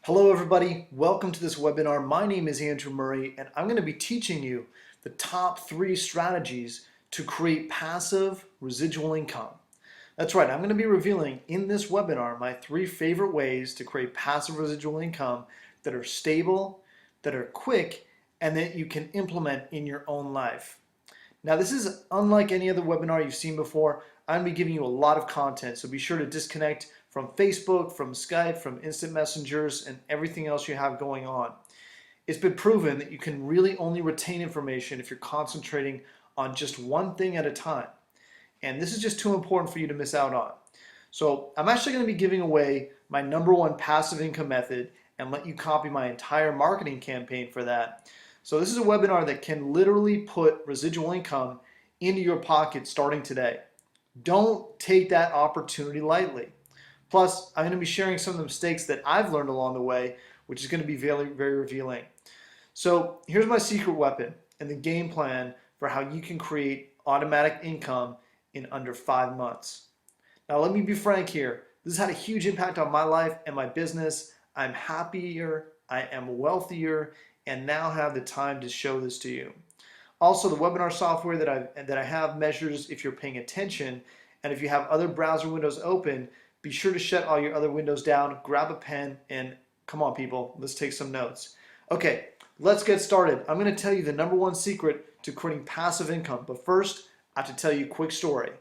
Hello everybody, welcome to this webinar. My name is Andrew Murray and I'm going to be teaching you the top 3 strategies to create passive residual income. That's right, I'm going to be revealing in this webinar my 3 favorite ways to create passive residual income that are stable, that are quick, and that you can implement in your own life. Now this is unlike any other webinar you've seen before. I'm going to be giving you a lot of content, so be sure to disconnect from Facebook, from Skype, from instant messengers, and everything else you have going on. It's been proven that you can really only retain information if you're concentrating on just one thing at a time. And this is just too important for you to miss out on. So I'm actually going to be giving away my #1 passive income method and let you copy my entire marketing campaign for that. So this is a webinar that can literally put residual income into your pocket starting today. Don't take that opportunity lightly. Plus, I'm going to be sharing some of the mistakes that I've learned along the way, which is going to be very, very revealing. So here's my secret weapon and the game plan for how you can create automatic income in under 5 months. Now, let me be frank here. This has had a huge impact on my life and my business. I'm happier, I am wealthier, and now have the time to show this to you. Also, the webinar software that I have measures if you're paying attention, and if you have other browser windows open, be sure to shut all your other windows down, grab a pen, and come on people, let's take some notes. Okay, let's get started. I'm going to tell you the #1 secret to creating passive income, but first, I have to tell you a quick story.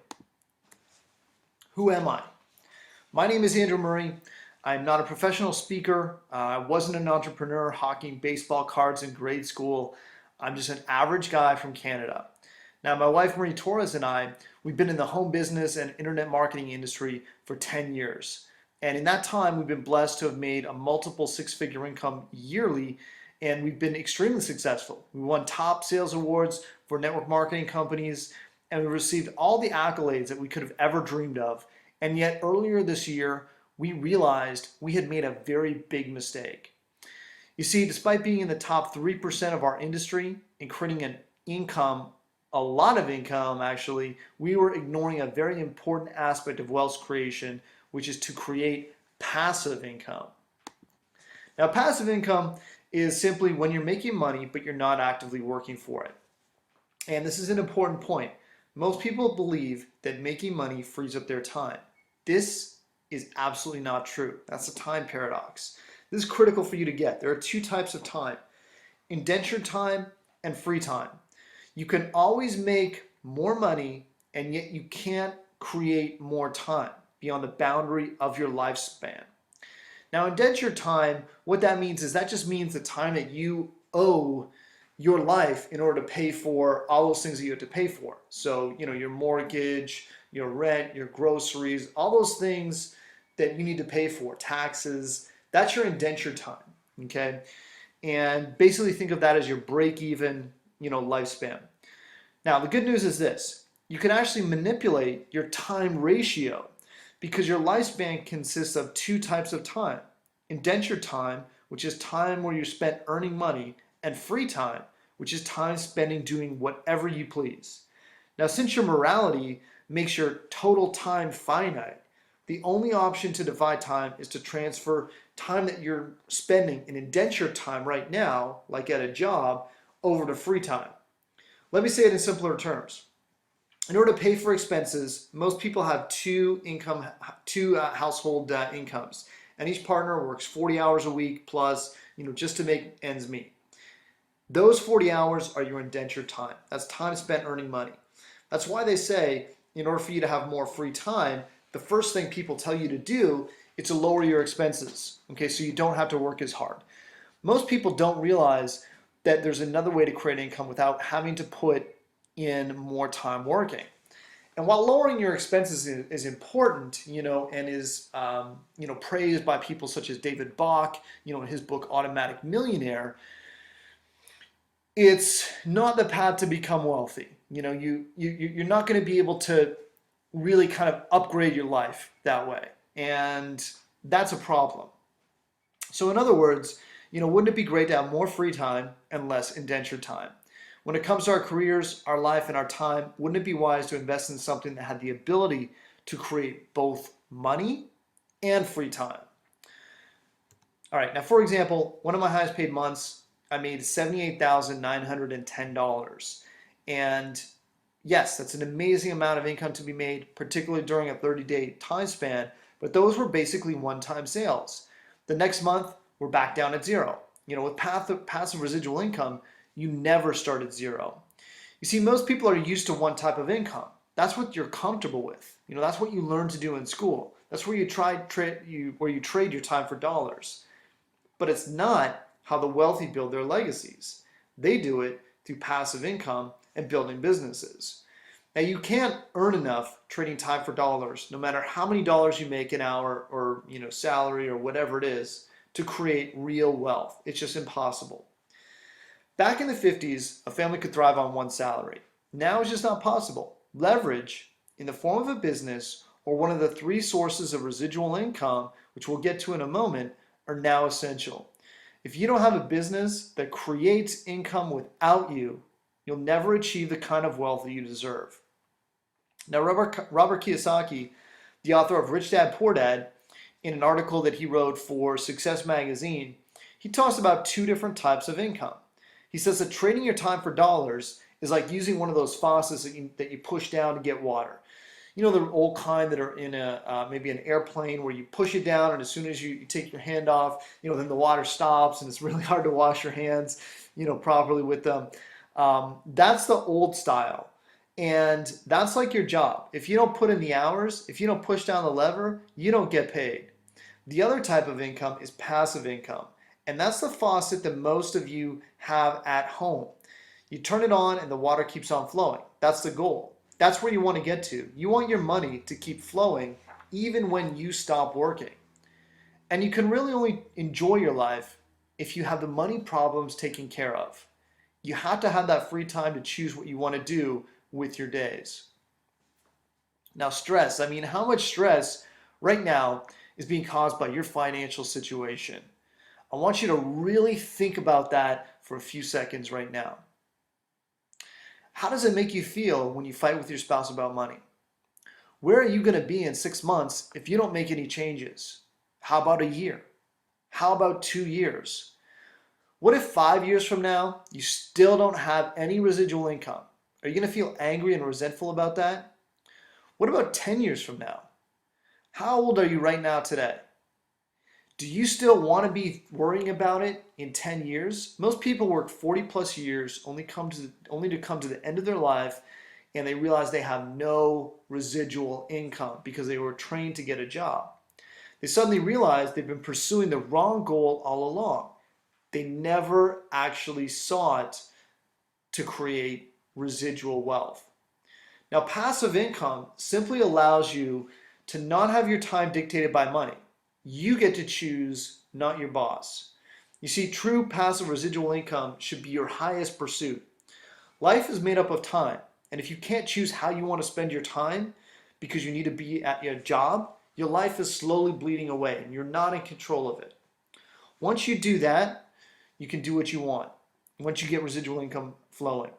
Who am I? My name is Andrew Murray. I'm not a professional speaker. I wasn't an entrepreneur hawking baseball cards in grade school. I'm just an average guy from Canada. Now, my wife Marie Torres and I, we've been in the home business and internet marketing industry for 10 years. And in that time, we've been blessed to have made a multiple 6-figure income yearly, and we've been extremely successful. We won top sales awards for network marketing companies, and we received all the accolades that we could have ever dreamed of. And yet earlier this year, we realized we had made a very big mistake. You see, despite being in the top 3% of our industry and creating an income, a lot of income actually, we were ignoring a very important aspect of wealth creation, which is to create passive income. Now, passive income is simply when you're making money, but you're not actively working for it. And this is an important point. Most people believe that making money frees up their time. This is absolutely not true. That's a time paradox. This is critical for you to get. There are 2 types of time: indentured time and free time. You can always make more money, and yet you can't create more time beyond the boundary of your lifespan. Now, indentured time, what that means is that just means the time that you owe your life in order to pay for all those things that you have to pay for. So, your mortgage, your rent, your groceries, all those things that you need to pay for, taxes, that's your indentured time, okay? And basically think of that as your break-even, lifespan. Now, the good news is this: you can actually manipulate your time ratio because your lifespan consists of 2 types of time: indentured time, which is time where you're spent earning money, and free time, which is time spending doing whatever you please. Now, since your morality makes your total time finite, the only option to divide time is to transfer time that you're spending in indentured time right now, like at a job, over to free time. Let me say it in simpler terms. In order to pay for expenses, most people have two household incomes, and each partner works 40 hours a week plus, just to make ends meet. Those 40 hours are your indentured time. That's time spent earning money. That's why they say, in order for you to have more free time, the first thing people tell you to do is to lower your expenses, okay, so you don't have to work as hard. Most people don't realize that there's another way to create income without having to put in more time working. And while lowering your expenses is important, and is praised by people such as David Bach, in his book Automatic Millionaire, it's not the path to become wealthy. You're not going to be able to really kind of upgrade your life that way, and that's a problem. So in other words, wouldn't it be great to have more free time and less indentured time? When it comes to our careers, our life, and our time, wouldn't it be wise to invest in something that had the ability to create both money and free time? All right, now for example, one of my highest paid months, I made $78,910. And yes, that's an amazing amount of income to be made, particularly during a 30-day time span, but those were basically one-time sales. The next month, we're back down at zero. With passive residual income, you never start at zero. You see, most people are used to one type of income. That's what you're comfortable with. That's what you learn to do in school. That's where you trade your time for dollars. But it's not how the wealthy build their legacies. They do it through passive income and building businesses. Now, you can't earn enough trading time for dollars, no matter how many dollars you make an hour or salary or whatever it is, to create real wealth. It's just impossible. Back in the 50s, a family could thrive on one salary. Now it's just not possible. Leverage in the form of a business or one of the three sources of residual income, which we'll get to in a moment, are now essential. If you don't have a business that creates income without you, you'll never achieve the kind of wealth that you deserve. Now, Robert Kiyosaki, the author of Rich Dad, Poor Dad, in an article that he wrote for Success Magazine, he talks about two different types of income. He says that trading your time for dollars is like using one of those faucets that you push down to get water. The old kind that are in maybe an airplane where you push it down, and as soon as you take your hand off, then the water stops, and it's really hard to wash your hands, properly with them. That's the old style, and that's like your job. If you don't put in the hours, if you don't push down the lever, you don't get paid. The other type of income is passive income, and that's the faucet that most of you have at home. You turn it on, and the water keeps on flowing. That's the goal. That's where you want to get to. You want your money to keep flowing even when you stop working. And you can really only enjoy your life if you have the money problems taken care of. You have to have that free time to choose what you want to do with your days. Now, stress. How much stress right now is being caused by your financial situation? I want you to really think about that for a few seconds right now. How does it make you feel when you fight with your spouse about money? Where are you going to be in 6 months if you don't make any changes? How about a year? How about 2 years? What if 5 years from now you still don't have any residual income? Are you going to feel angry and resentful about that? What about 10 years from now? How old are you right now today? Do you still want to be worrying about it in 10 years? Most people work 40 plus years only to come to the end of their life, and they realize they have no residual income because they were trained to get a job. They suddenly realize they've been pursuing the wrong goal all along. They never actually sought to create residual wealth. Now, passive income simply allows you to not have your time dictated by money. You get to choose, not your boss. You see, true passive residual income should be your highest pursuit. Life is made up of time, and if you can't choose how you want to spend your time because you need to be at your job, your life is slowly bleeding away and you're not in control of it. Once you do that, you can do what you want. Once you get residual income flowing,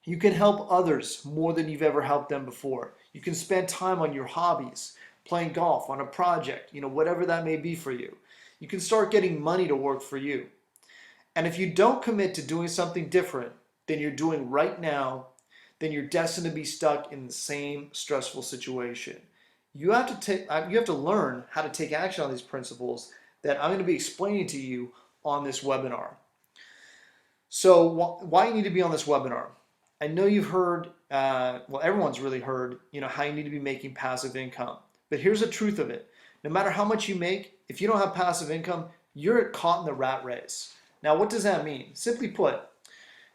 you can help others more than you've ever helped them before. You can spend time on your hobbies, playing golf, on a project, whatever that may be for you. You can start getting money to work for you. And if you don't commit to doing something different than you're doing right now, then you're destined to be stuck in the same stressful situation. You have to learn how to take action on these principles that I'm going to be explaining to you on this webinar. So why you need to be on this webinar? I know you've heard, everyone's really heard, how you need to be making passive income. But here's the truth of it. No matter how much you make, if you don't have passive income, you're caught in the rat race. Now, what does that mean? Simply put,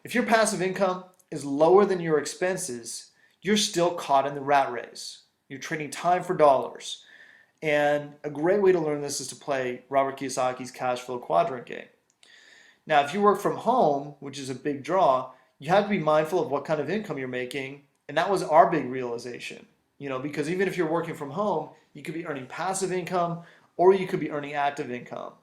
if your passive income is lower than your expenses, you're still caught in the rat race. You're trading time for dollars. And a great way to learn this is to play Robert Kiyosaki's cash flow quadrant game. Now, if you work from home, which is a big draw, you have to be mindful of what kind of income you're making. And that was our big realization. Because even if you're working from home, you could be earning passive income or you could be earning active income.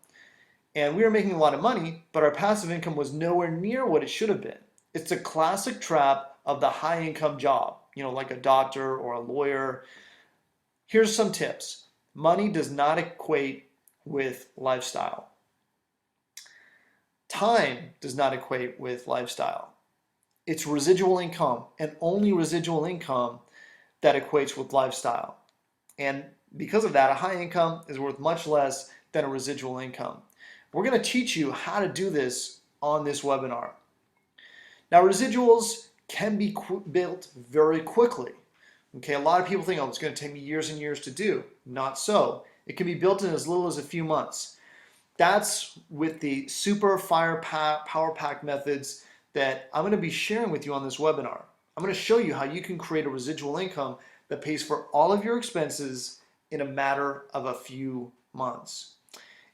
And we were making a lot of money, but our passive income was nowhere near what it should have been. It's a classic trap of the high income job, like a doctor or a lawyer. Here's some tips. Money does not equate with lifestyle. Time does not equate with lifestyle. It's residual income and only residual income that equates with lifestyle. And because of that, a high income is worth much less than a residual income. We're going to teach you how to do this on this webinar. Now, residuals can be built very quickly. Okay, a lot of people think, oh, it's going to take me years and years to do. Not so. It can be built in as little as a few months. That's with the super power pack methods that I'm going to be sharing with you on this webinar. I'm going to show you how you can create a residual income that pays for all of your expenses in a matter of a few months.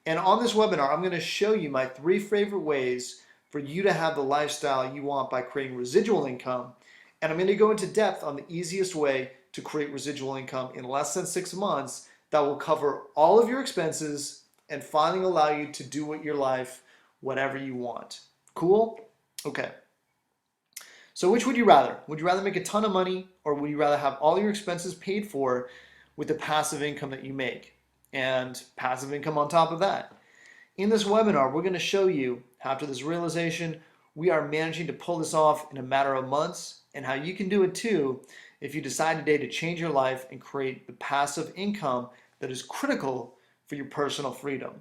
And on this webinar, I'm going to show you my 3 favorite ways for you to have the lifestyle you want by creating residual income. And I'm going to go into depth on the easiest way to create residual income in less than 6 months that will cover all of your expenses and finally allow you to do with your life whatever you want. Cool? Okay. So which would you rather? Would you rather make a ton of money, or would you rather have all your expenses paid for with the passive income that you make and passive income on top of that? In this webinar, we're going to show you, after this realization, we are managing to pull this off in a matter of months, and how you can do it too if you decide today to change your life and create the passive income that is critical for your personal freedom.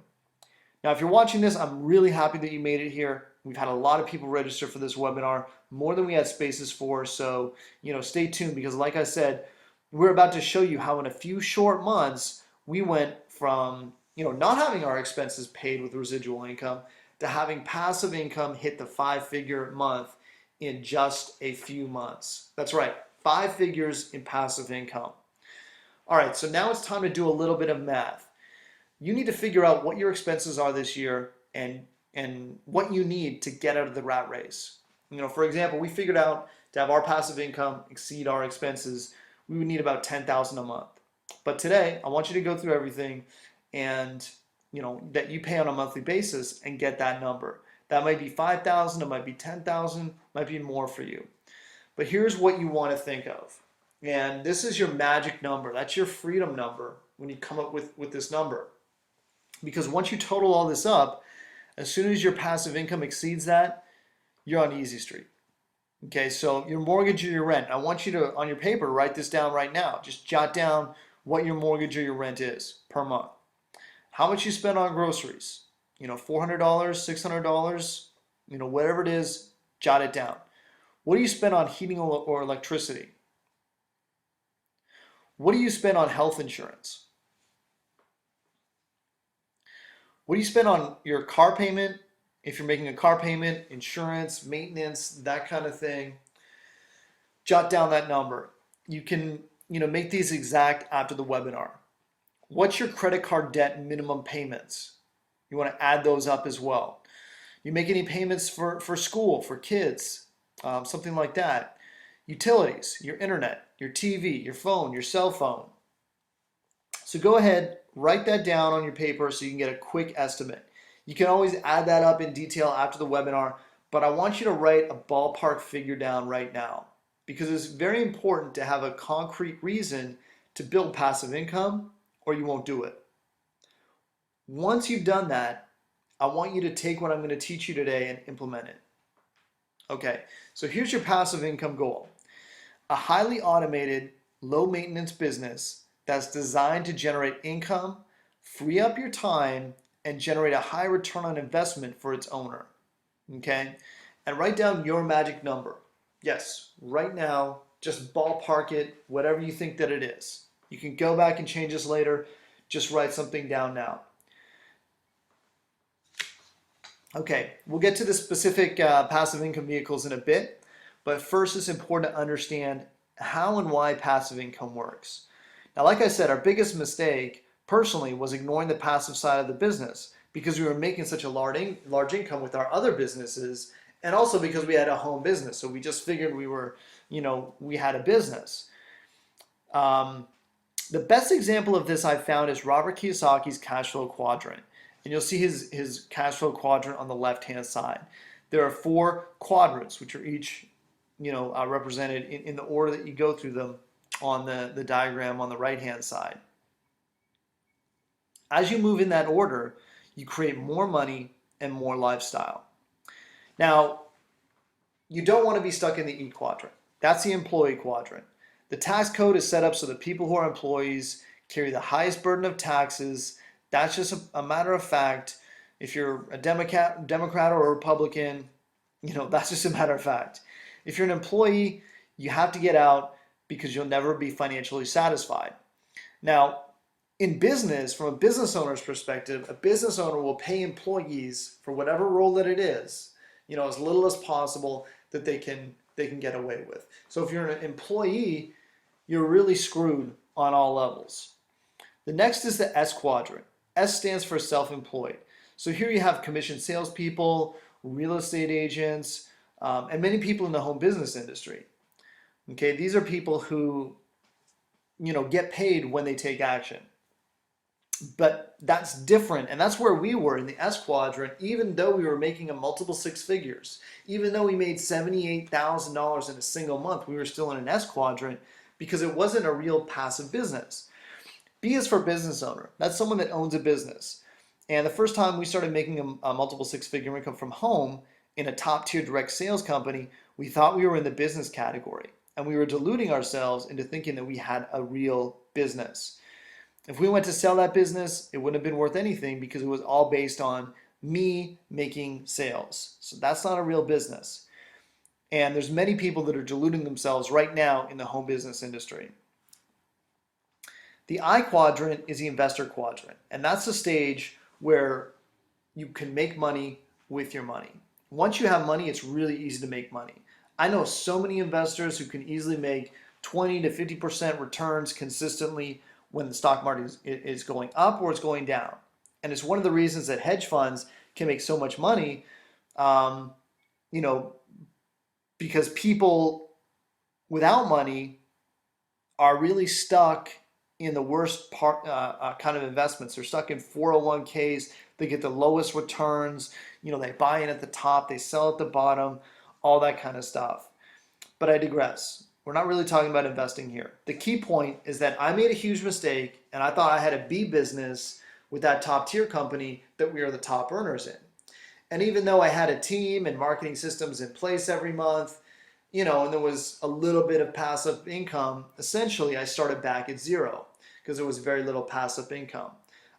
Now, if you're watching this, I'm really happy that you made it here. We've had a lot of people register for this webinar, more than we had spaces for. So, stay tuned, because like I said, we're about to show you how in a few short months, we went from, not having our expenses paid with residual income to having passive income hit the 5-figure month in just a few months. That's right, 5 figures in passive income. All right, so now it's time to do a little bit of math. You need to figure out what your expenses are this year and what you need to get out of the rat race. For example, we figured out to have our passive income exceed our expenses, we would need about $10,000 a month. But today, I want you to go through everything and that you pay on a monthly basis and get that number. That might be $5,000, it might be $10,000, might be more for you. But here's what you want to think of. And this is your magic number. That's your freedom number when you come up with this number. Because once you total all this up, as soon as your passive income exceeds that, you're on easy street. Okay, so your mortgage or your rent. I want you to, on your paper, write this down right now. Just jot down what your mortgage or your rent is per month. How much you spend on groceries. $400, $600, whatever it is, jot it down. What do you spend on heating or electricity? What do you spend on health insurance? What do you spend on your car payment? If you're making a car payment, insurance, maintenance, that kind of thing, jot down that number. You can, make these exact after the webinar. What's your credit card debt minimum payments? You want to add those up as well. You make any payments for school, for kids, something like that. Utilities, your internet, your TV, your phone, your cell phone. So go ahead, write that down on your paper so you can get a quick estimate. You can always add that up in detail after the webinar, but I want you to write a ballpark figure down right now, because it's very important to have a concrete reason to build passive income, or you won't do it. Once you've done that, I want you to take what I'm going to teach you today and implement it. Okay, so here's your passive income goal. A highly automated, low maintenance business that's designed to generate income, free up your time, and generate a high return on investment for its owner. Okay, and write down your magic number. Yes, right now, just ballpark it, whatever you think that it is. You can go back and change this later. Just write something down now. Okay, we'll get to the specific passive income vehicles in a bit, but first it's important to understand how and why passive income works. Now, like I said, our biggest mistake personally was ignoring the passive side of the business, because we were making such a large income with our other businesses, and also because we had a home business. So we just figured we were, we had a business. The best example of this I've found is Robert Kiyosaki's cash flow quadrant. And you'll see his cash flow quadrant on the left-hand side. There are 4 quadrants, which are each, represented in the order that you go through them on the diagram on the right-hand side. As you move in that order, you create more money and more lifestyle. Now, you don't want to be stuck in the E quadrant. That's the employee quadrant. The tax code is set up so that people who are employees carry the highest burden of taxes. That's just a matter of fact. If you're a Democrat or a Republican, that's just a matter of fact. If you're an employee, you have to get out because you'll never be financially satisfied. Now, in business, from a business owner's perspective, a business owner will pay employees for whatever role that it is, as little as possible that they can get away with. So if you're an employee, you're really screwed on all levels. The next is the S quadrant. S stands for self-employed. So here you have commission salespeople, real estate agents, and many people in the home business industry. Okay, these are people who, get paid when they take action. But that's different, and that's where we were in the S quadrant. Even though we were making a multiple six figures, even though we made $78,000 in a single month, we were still in an S quadrant because it wasn't a real passive business. B is for business owner. That's someone that owns a business. And the first time we started making a multiple six-figure income from home in a top-tier direct sales company, we thought we were in the business category, and we were deluding ourselves into thinking that we had a real business. If we went to sell that business, it wouldn't have been worth anything because it was all based on me making sales. So that's not a real business. And there's many people that are deluding themselves right now in the home business industry. The I quadrant is the investor quadrant, and that's the stage where you can make money with your money. Once you have money, it's really easy to make money. I know so many investors who can easily make 20 to 50% returns consistently when the stock market is going up or it's going down. And it's one of the reasons that hedge funds can make so much money, because people without money are really stuck in the worst part kind of investments. They're stuck in 401ks. They get the lowest returns. They buy in at the top, they sell at the bottom, all that kind of stuff. But I digress. We're not really talking about investing here. The key point is that I made a huge mistake, and I thought I had a B business with that top tier company that we are the top earners in. And even though I had a team and marketing systems in place every month, and there was a little bit of passive income, essentially I started back at zero because there was very little passive income.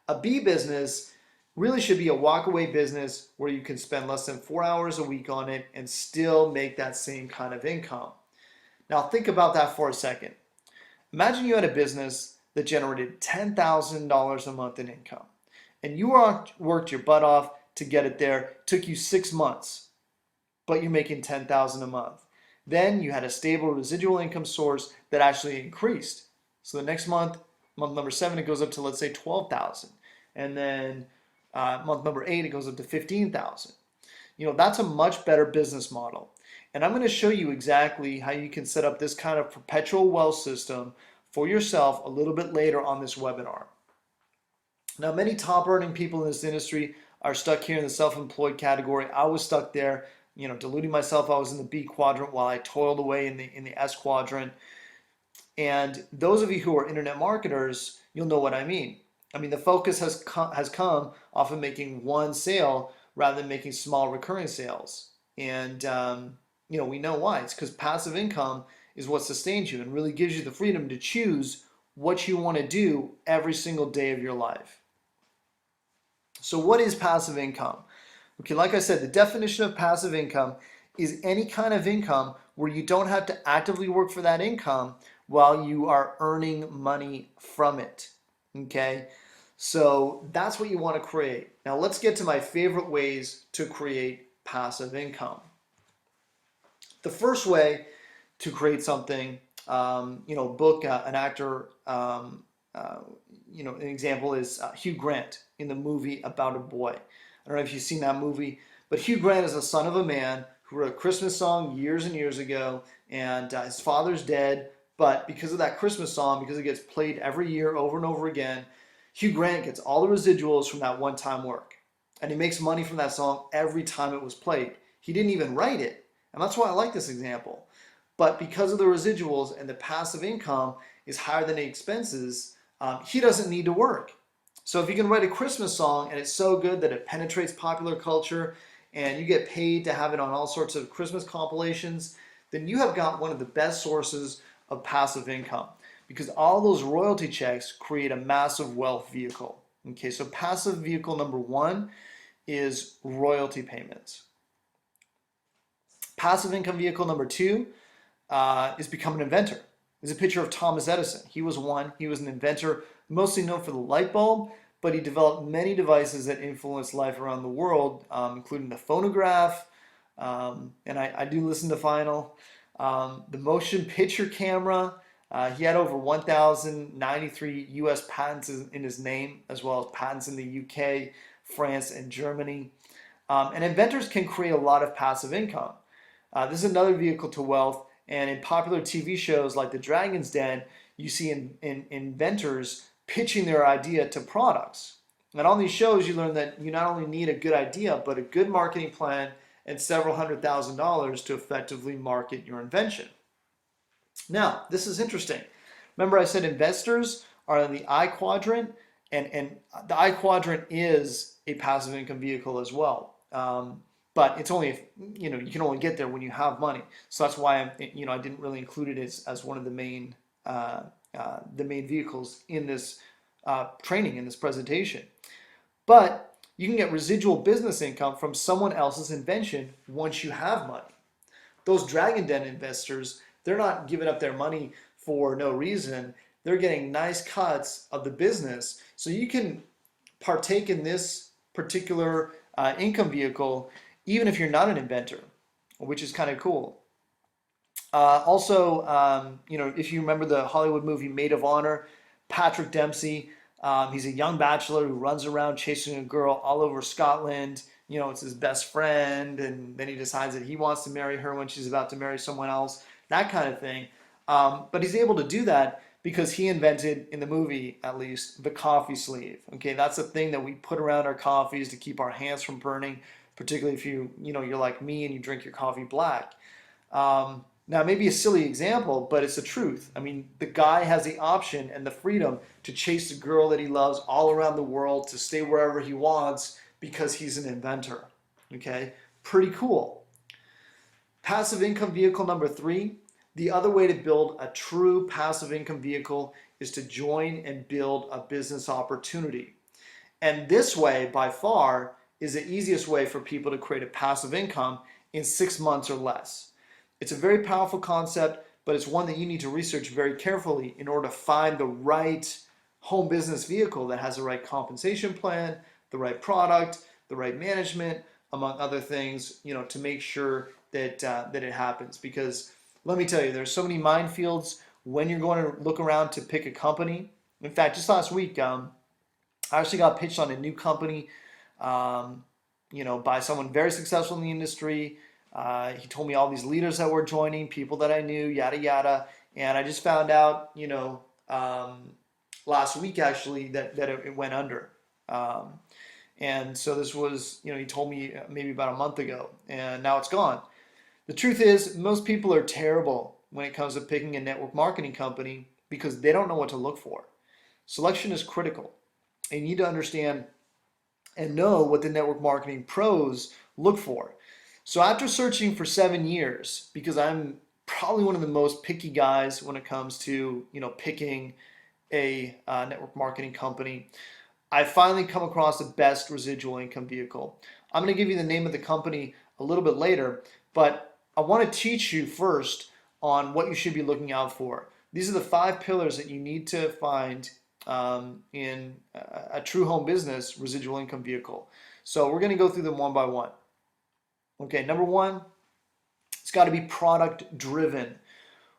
A B business really should be a walkaway business where you can spend less than 4 hours a week on it and still make that same kind of income. Now think about that for a second. Imagine you had a business that generated $10,000 a month in income, and you worked your butt off to get it there. It took you 6 months, but you're making $10,000 a month. Then you had a stable residual income source that actually increased. So the next month number 7, it goes up to, let's say, 12,000, and then month number 8, it goes up to 15,000. That's a much better business model. And I'm going to show you exactly how you can set up this kind of perpetual wealth system for yourself a little bit later on this webinar. Now, many top earning people in this industry are stuck here in the self-employed category. I was stuck there, deluding myself. I was in the B quadrant while I toiled away in the S quadrant. And those of you who are internet marketers, you'll know what I mean. The focus has come off of making one sale rather than making small recurring sales. And we know why. It's because passive income is what sustains you and really gives you the freedom to choose what you want to do every single day of your life. So what is passive income? Okay, like I said, the definition of passive income is any kind of income where you don't have to actively work for that income while you are earning money from it. Okay, so that's what you want to create. Now let's get to my favorite ways to create passive income. The first way to create something, book an actor, an example is Hugh Grant in the movie About a Boy. I don't know if you've seen that movie, but Hugh Grant is the son of a man who wrote a Christmas song years and years ago, and his father's dead, but because of that Christmas song, because it gets played every year over and over again, Hugh Grant gets all the residuals from that one-time work, and he makes money from that song every time it was played. He didn't even write it. And that's why I like this example. But because of the residuals and the passive income is higher than the expenses, he doesn't need to work. So if you can write a Christmas song and it's so good that it penetrates popular culture and you get paid to have it on all sorts of Christmas compilations, then you have got one of the best sources of passive income, because all those royalty checks create a massive wealth vehicle. Okay, so passive vehicle number one is royalty payments. Passive income vehicle number two is become an inventor. There's a picture of Thomas Edison. He was an inventor, mostly known for the light bulb, but he developed many devices that influenced life around the world, including the phonograph, and I do listen to vinyl, the motion picture camera. He had over 1,093 US patents in his name, as well as patents in the UK, France, and Germany. And inventors can create a lot of passive income. This is another vehicle to wealth, and in popular TV shows like The Dragon's Den, you see inventors pitching their idea to products. And on these shows, you learn that you not only need a good idea, but a good marketing plan and several $100,000 to effectively market your invention. Now, this is interesting. Remember I said investors are in the I quadrant, and the I quadrant is a passive income vehicle as well. But it's only, you can only get there when you have money. So that's why I didn't really include it as one of the main vehicles in this training, in this presentation. But you can get residual business income from someone else's invention once you have money. Those Dragon Den investors, they're not giving up their money for no reason. They're getting nice cuts of the business. So you can partake in this particular income vehicle even if you're not an inventor, which is kind of cool. Also, if you remember the Hollywood movie Maid of Honor, Patrick Dempsey, he's a young bachelor who runs around chasing a girl all over Scotland. It's his best friend, and then he decides that he wants to marry her when she's about to marry someone else, that kind of thing. But he's able to do that because he invented, in the movie at least, the coffee sleeve. Okay, that's a thing that we put around our coffees to keep our hands from burning, particularly if you're like me and you drink your coffee black. Now, maybe a silly example, but it's the truth. I mean, the guy has the option and the freedom to chase the girl that he loves all around the world, to stay wherever he wants because he's an inventor. Okay, pretty cool. Passive income vehicle number three. The other way to build a true passive income vehicle is to join and build a business opportunity. And this way, by far, is the easiest way for people to create a passive income in 6 months or less. It's a very powerful concept, but it's one that you need to research very carefully in order to find the right home business vehicle that has the right compensation plan, the right product, the right management, among other things, to make sure that it happens. Because let me tell you, there's so many minefields when you're going to look around to pick a company. In fact, just last week, I actually got pitched on a new company, by someone very successful in the industry. He told me all these leaders that were joining, people that I knew, yada, yada. And I just found out, last week actually, that it went under. And so this was, he told me maybe about a month ago, and now it's gone. The truth is, most people are terrible when it comes to picking a network marketing company because they don't know what to look for. Selection is critical. And you need to understand and know what the network marketing pros look for. So after searching for 7 years, because I'm probably one of the most picky guys when it comes to picking a network marketing company, I finally come across the best residual income vehicle. I'm going to give you the name of the company a little bit later, but I want to teach you first on what you should be looking out for. These are the 5 pillars that you need to find in a true home business residual income vehicle. So we're going to go through them one by one. Okay, number one, it's got to be product driven.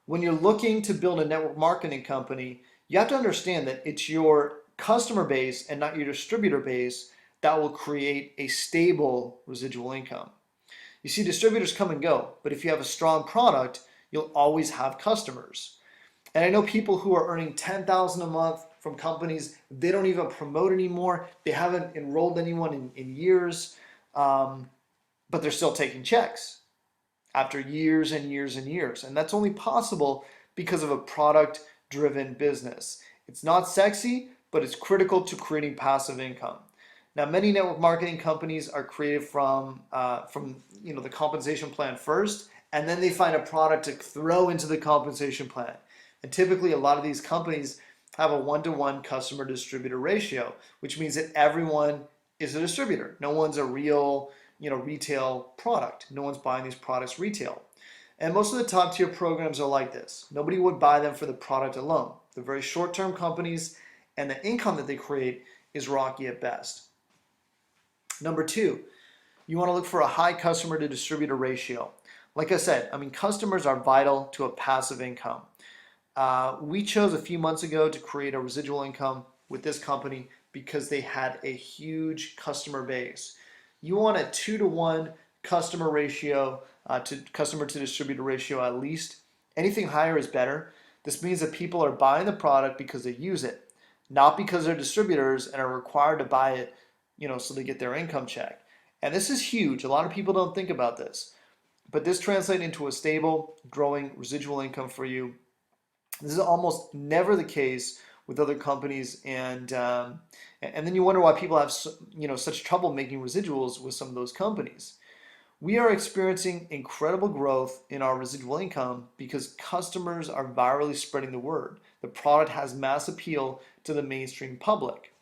When you're looking to build a network marketing company, you have to understand that it's your customer base and not your distributor base that will create a stable residual income. You see, distributors come and go, but if you have a strong product, you'll always have customers. And I know people who are earning $10,000 a month from companies, they don't even promote anymore. They haven't enrolled anyone in years, but they're still taking checks after years and years and years. And that's only possible because of a product-driven business. It's not sexy, but it's critical to creating passive income. Now, many network marketing companies are created from the compensation plan first, and then they find a product to throw into the compensation plan. And typically, a lot of these companies have a one-to-one customer distributor ratio, which means that everyone is a distributor. No one's a real, retail product. No one's buying these products retail. And most of the top tier programs are like this. Nobody would buy them for the product alone. They're very short-term companies, and the income that they create is rocky at best. Number two, you want to look for a high customer to distributor ratio. Like I said, customers are vital to a passive income. We chose a few months ago to create a residual income with this company because they had a huge customer base. You want a 2-to-1 customer ratio to customer to distributor ratio at least. Anything higher is better. This means that people are buying the product because they use it, not because they're distributors and are required to buy it, so they get their income check. And this is huge. A lot of people don't think about this, but this translates into a stable, growing residual income for you. This is almost never the case with other companies, and then you wonder why people have such trouble making residuals with some of those companies. We are experiencing incredible growth in our residual income because customers are virally spreading the word. The product has mass appeal to the mainstream public.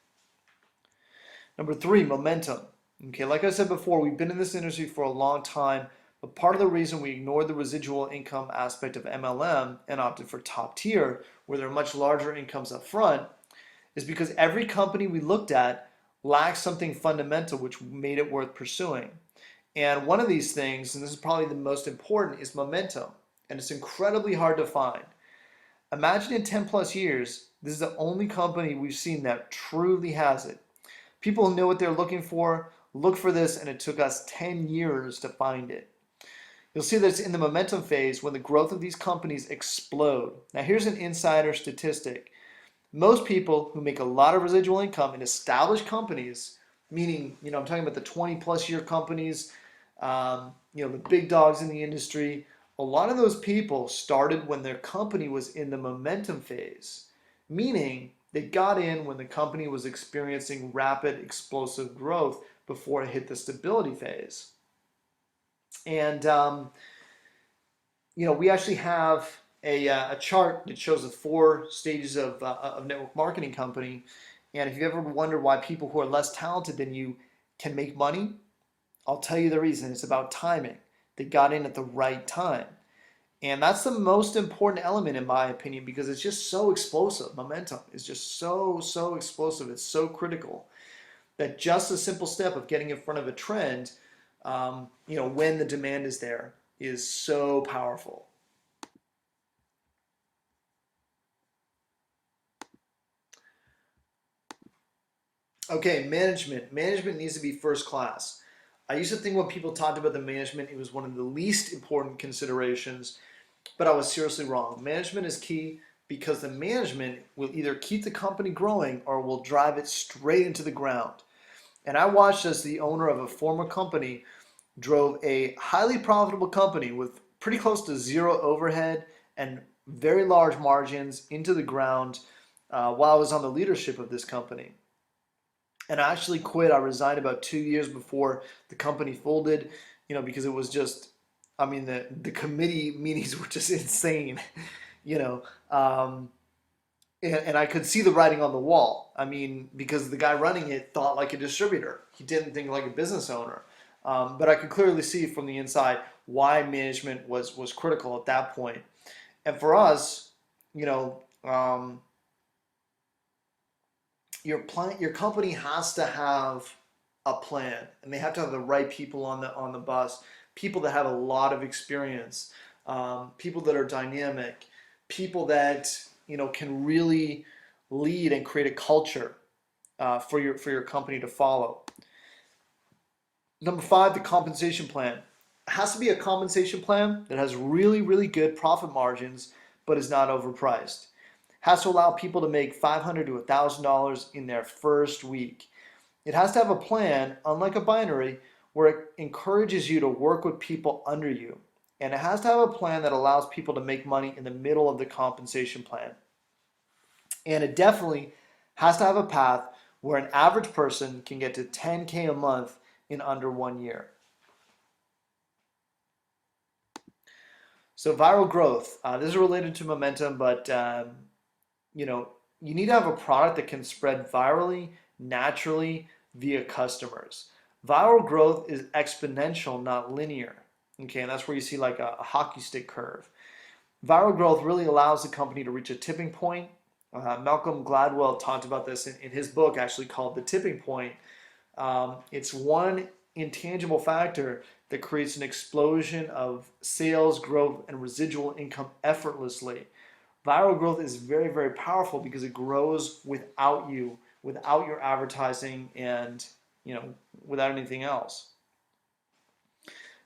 Number three, momentum. Okay, like I said before, we've been in this industry for a long time, but part of the reason we ignored the residual income aspect of MLM and opted for top tier, where there are much larger incomes up front, is because every company we looked at lacked something fundamental which made it worth pursuing. And one of these things, and this is probably the most important, is momentum. And it's incredibly hard to find. Imagine in 10 plus years, this is the only company we've seen that truly has it. People know what they're looking for, look for this, and it took us 10 years to find it. You'll see that it's in the momentum phase when the growth of these companies explode. Now here's an insider statistic. Most people who make a lot of residual income in established companies, meaning, I'm talking about the 20 plus year companies, the big dogs in the industry, a lot of those people started when their company was in the momentum phase, meaning they got in when the company was experiencing rapid, explosive growth before it hit the stability phase. And, we actually have a chart that shows the 4 stages of network marketing company. And if you ever wonder why people who are less talented than you can make money, I'll tell you the reason. It's about timing. They got in at the right time. And that's the most important element in my opinion because it's just so explosive. Momentum is just so explosive. It's so critical that just a simple step of getting in front of a trend, when the demand is there, is so powerful. Okay, management. Management needs to be first class. I used to think when people talked about the management, it was one of the least important considerations, but I was seriously wrong. Management is key because the management will either keep the company growing or will drive it straight into the ground. And I watched as the owner of a former company drove a highly profitable company with pretty close to zero overhead and very large margins into the ground while I was on the leadership of this company. And I actually quit. I resigned about 2 years before the company folded, because it was just, the committee meetings were just insane, and I could see the writing on the wall. Because the guy running it thought like a distributor. He didn't think like a business owner. But I could clearly see from the inside why management was critical at that point. And for us, your company has to have a plan, and they have to have the right people on the bus, people that have a lot of experience, people that are dynamic, people that can really lead and create a culture for your company to follow. Number 5, the compensation plan. It has to be a compensation plan that has really good profit margins, but is not overpriced. Has to allow people to make $500 to $1,000 in their first week. It has to have a plan, unlike a binary, where it encourages you to work with people under you. And it has to have a plan that allows people to make money in the middle of the compensation plan. And it definitely has to have a path where an average person can get to 10K a month in under 1 year. So viral growth, this is related to momentum, but you know, you need to have a product that can spread virally, naturally via customers. Viral growth is exponential, not linear. Okay, and that's where you see like a hockey stick curve. Viral growth really allows the company to reach a tipping point. Malcolm Gladwell talked about this in his book, actually called The Tipping Point. It's one intangible factor that creates an explosion of sales, growth, and residual income effortlessly. Viral growth is very, very powerful because it grows without you, without your advertising, and without anything else.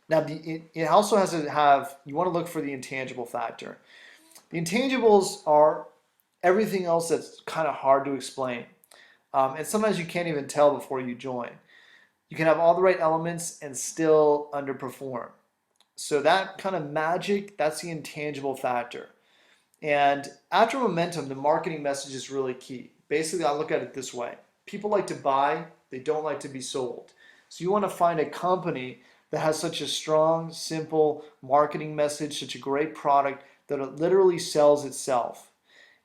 Now, it also has to have, you want to look for the intangible factor. The intangibles are everything else that's kind of hard to explain. And sometimes you can't even tell before you join. You can have all the right elements and still underperform. So that kind of magic, that's the intangible factor. And after momentum, the marketing message is really key. Basically, I look at it this way. People like to buy, they don't like to be sold. So you want to find a company that has such a strong, simple marketing message, such a great product that it literally sells itself.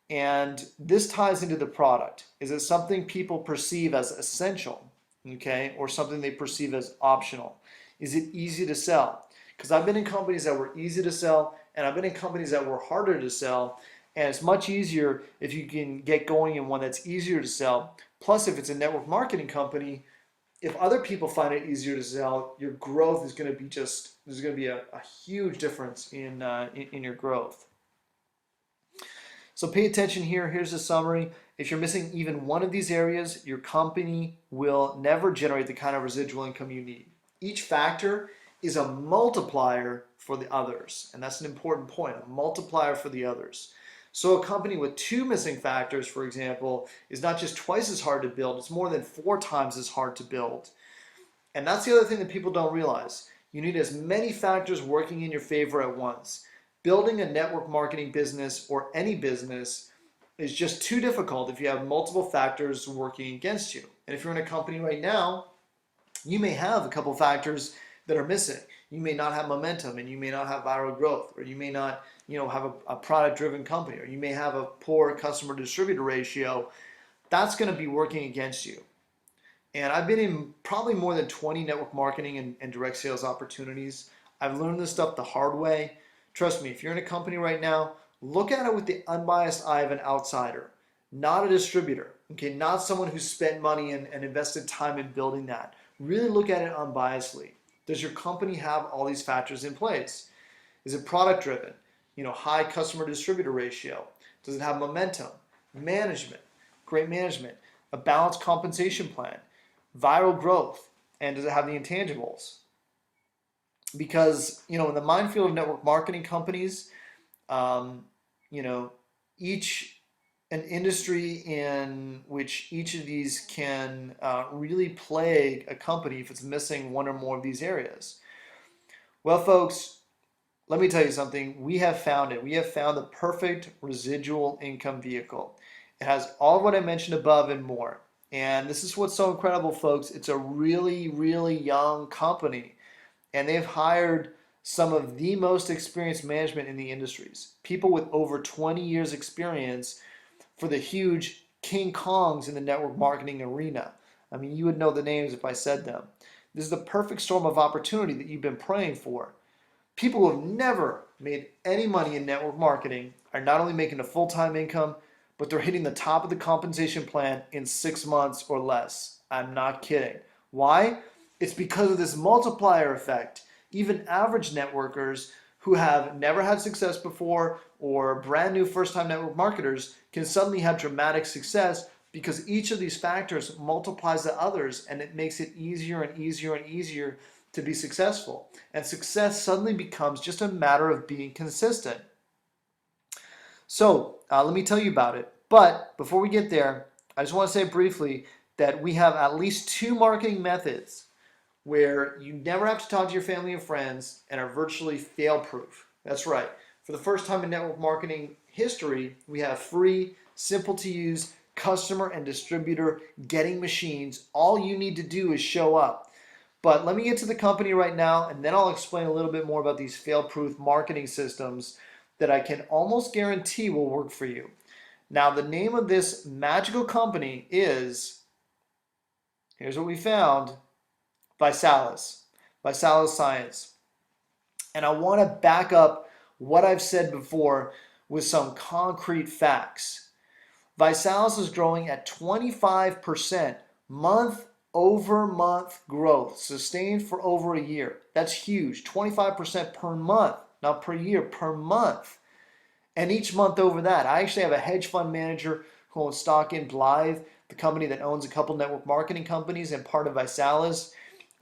And this ties into the product. Is it something people perceive as essential, okay, or something they perceive as optional? Is it easy to sell? Because I've been in companies that were easy to sell, and I've been in companies that were harder to sell, and it's much easier if you can get going in one that's easier to sell. Plus, if it's a network marketing company, if other people find it easier to sell, your growth is going to be there's going to be a huge difference in your growth. So pay attention here. Here's a summary. If you're missing even one of these areas, your company will never generate the kind of residual income you need. Each factor is a multiplier for the others, and that's an important point, a multiplier for the others. So a company with 2 missing factors, for example, is not just twice as hard to build, it's more than 4 times as hard to build. And that's the other thing that people don't realize. You need as many factors working in your favor at once. Building a network marketing business or any business is just too difficult if you have multiple factors working against you. And if you're in a company right now, you may have a couple factors that are missing. You may not have momentum, and you may not have viral growth, or you may not have a product-driven company, or you may have a poor customer-distributor ratio. That's going to be working against you. And I've been in probably more than 20 network marketing and direct sales opportunities. I've learned this stuff the hard way. Trust me, if you're in a company right now, look at it with the unbiased eye of an outsider, not a distributor, okay? Not someone who spent money and invested time in building that. Really look at it unbiasedly. Does your company have all these factors in place? Is it product driven? High customer distributor ratio? Does it have momentum? Management, great management, a balanced compensation plan, viral growth, and does it have the intangibles? Because, in the minefield of network marketing companies, an industry in which each of these can really plague a company if it's missing one or more of these areas. Well, folks, let me tell you something. We have found it. We have found the perfect residual income vehicle. It has all of what I mentioned above and more. And this is what's so incredible, folks. It's a really, really young company. And they've hired some of the most experienced management in the industries. People with over 20 years experience for the huge King Kongs in the network marketing arena. I mean, you would know the names if I said them. This is the perfect storm of opportunity that you've been praying for. People who have never made any money in network marketing are not only making a full-time income, but they're hitting the top of the compensation plan in 6 months or less. I'm not kidding. Why? It's because of this multiplier effect. Even average networkers who have never had success before or brand new first-time network marketers can suddenly have dramatic success because each of these factors multiplies the others, and it makes it easier and easier and easier to be successful. And success suddenly becomes just a matter of being consistent. So let me tell you about it. But before we get there, I just want to say briefly that we have at least 2 marketing methods where you never have to talk to your family and friends and are virtually fail-proof. That's right. For the first time in network marketing history, we have free, simple-to-use, customer and distributor getting machines. All you need to do is show up. But let me get to the company right now, and then I'll explain a little bit more about these fail-proof marketing systems that I can almost guarantee will work for you. Now, the name of this magical company is, here's what we found, ViSalus, ViSalus Science. And I want to back up what I've said before with some concrete facts. ViSalus is growing at 25% month-over-month growth, sustained for over a year. That's huge. 25% per month, not per year, per month. And each month over that, I actually have a hedge fund manager who owns stock in Blythe, the company that owns a couple network marketing companies and part of ViSalus.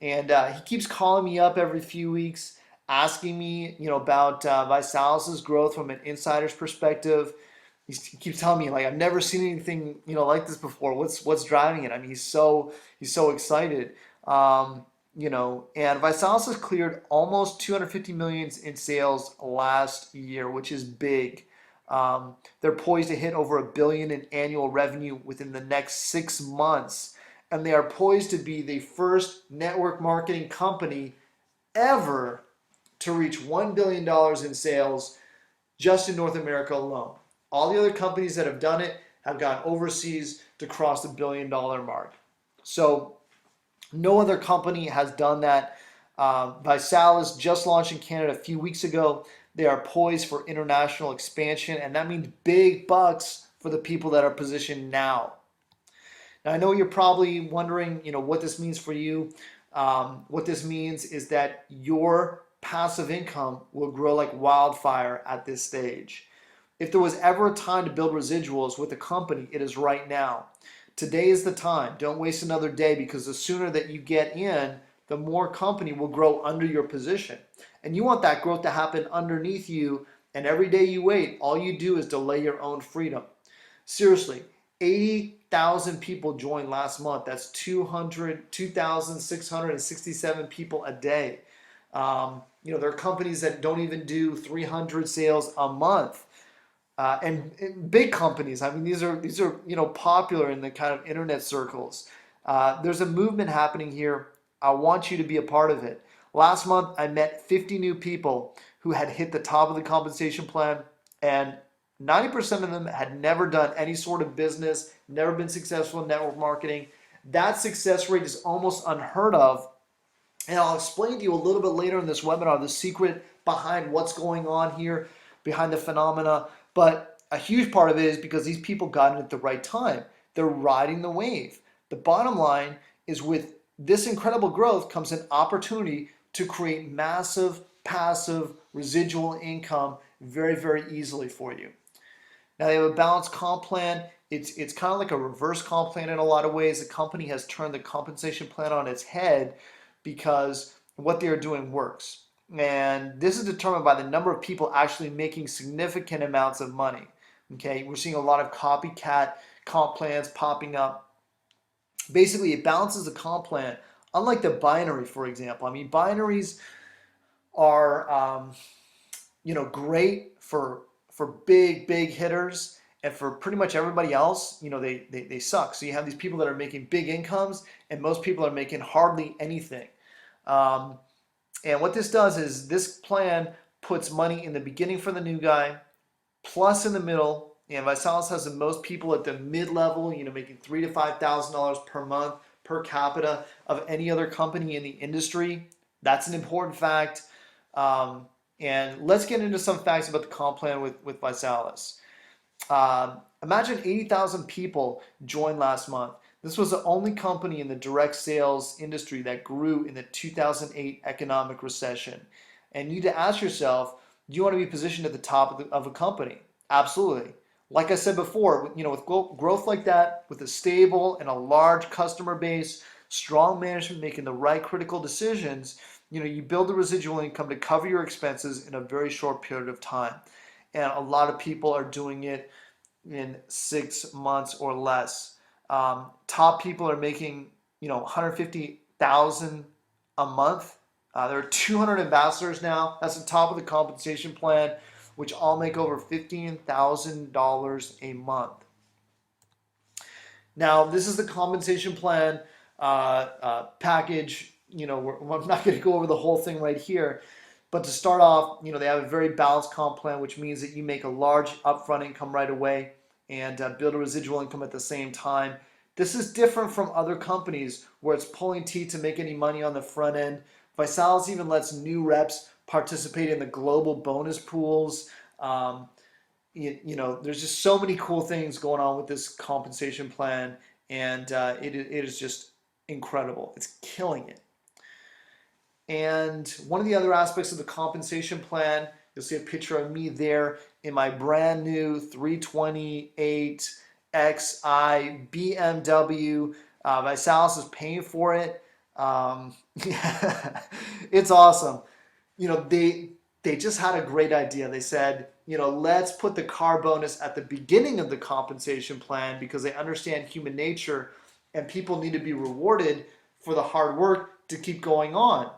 And he keeps calling me up every few weeks, asking me, about ViSalus's growth from an insider's perspective. He keeps telling me, like, I've never seen anything, like this before. What's driving it? I mean, he's so excited. And ViSalus has cleared almost 250 million in sales last year, which is big. They're poised to hit over $1 billion in annual revenue within the next 6 months, and they are poised to be the first network marketing company ever to reach $1 billion in sales just in North America alone. All the other companies that have done it have gone overseas to cross the $1 billion mark. So no other company has done that. ViSalus just launched in Canada a few weeks ago. They are poised for international expansion, and that means big bucks for the people that are positioned now. Now, I know you're probably wondering, what this means for you. What this means is that your passive income will grow like wildfire at this stage. If there was ever a time to build residuals with a company, it is right now. Today is the time. Don't waste another day, because the sooner that you get in, the more company will grow under your position. And you want that growth to happen underneath you, and every day you wait, all you do is delay your own freedom. Seriously, 80,000 people joined last month. That's 2,667 people a day. There are companies that don't even do 300 sales a month. And big companies, I mean, these are popular in the kind of internet circles. There's a movement happening here. I want you to be a part of it. Last month, I met 50 new people who had hit the top of the compensation plan, and 90% of them had never done any sort of business, never been successful in network marketing. That success rate is almost unheard of. And I'll explain to you a little bit later in this webinar the secret behind what's going on here, behind the phenomena. But a huge part of it is because these people got in at the right time. They're riding the wave. The bottom line is, with this incredible growth comes an opportunity to create massive, passive, residual income very, very easily for you. Now, they have a balanced comp plan. It's kind of like a reverse comp plan in a lot of ways. The company has turned the compensation plan on its head because what they are doing works. And this is determined by the number of people actually making significant amounts of money. Okay, we're seeing a lot of copycat comp plans popping up. Basically, it balances the comp plan. Unlike the binary, for example. I mean, binaries are great for big hitters, and for pretty much everybody else, they suck. So you have these people that are making big incomes, and most people are making hardly anything. And what this does is, this plan puts money in the beginning for the new guy, plus in the middle. And ViSalus has the most people at the mid-level, making $3,000 to $5,000 per month per capita of any other company in the industry. That's an important fact. And let's get into some facts about the comp plan with ViSalus. Imagine 80,000 people joined last month. This was the only company in the direct sales industry that grew in the 2008 economic recession. And you need to ask yourself, do you want to be positioned at the top of a company? Absolutely. Like I said before, with growth like that, with a stable and a large customer base, strong management making the right critical decisions, you build the residual income to cover your expenses in a very short period of time. And a lot of people are doing it in 6 months or less. Top people are making, 150,000 a month. There are 200 ambassadors now. That's the top of the compensation plan, which all make over $15,000 a month. Now, this is the compensation plan package. I'm not going to go over the whole thing right here, but to start off, they have a very balanced comp plan, which means that you make a large upfront income right away and build a residual income at the same time. This is different from other companies where it's pulling teeth to make any money on the front end. ViSalus even lets new reps participate in the global bonus pools. There's just so many cool things going on with this compensation plan, and it is just incredible. It's killing it. And one of the other aspects of the compensation plan, you'll see a picture of me there in my brand new 328xi BMW. ViSalus is paying for it. It's awesome. They just had a great idea. They said, let's put the car bonus at the beginning of the compensation plan because they understand human nature and people need to be rewarded for the hard work to keep going on.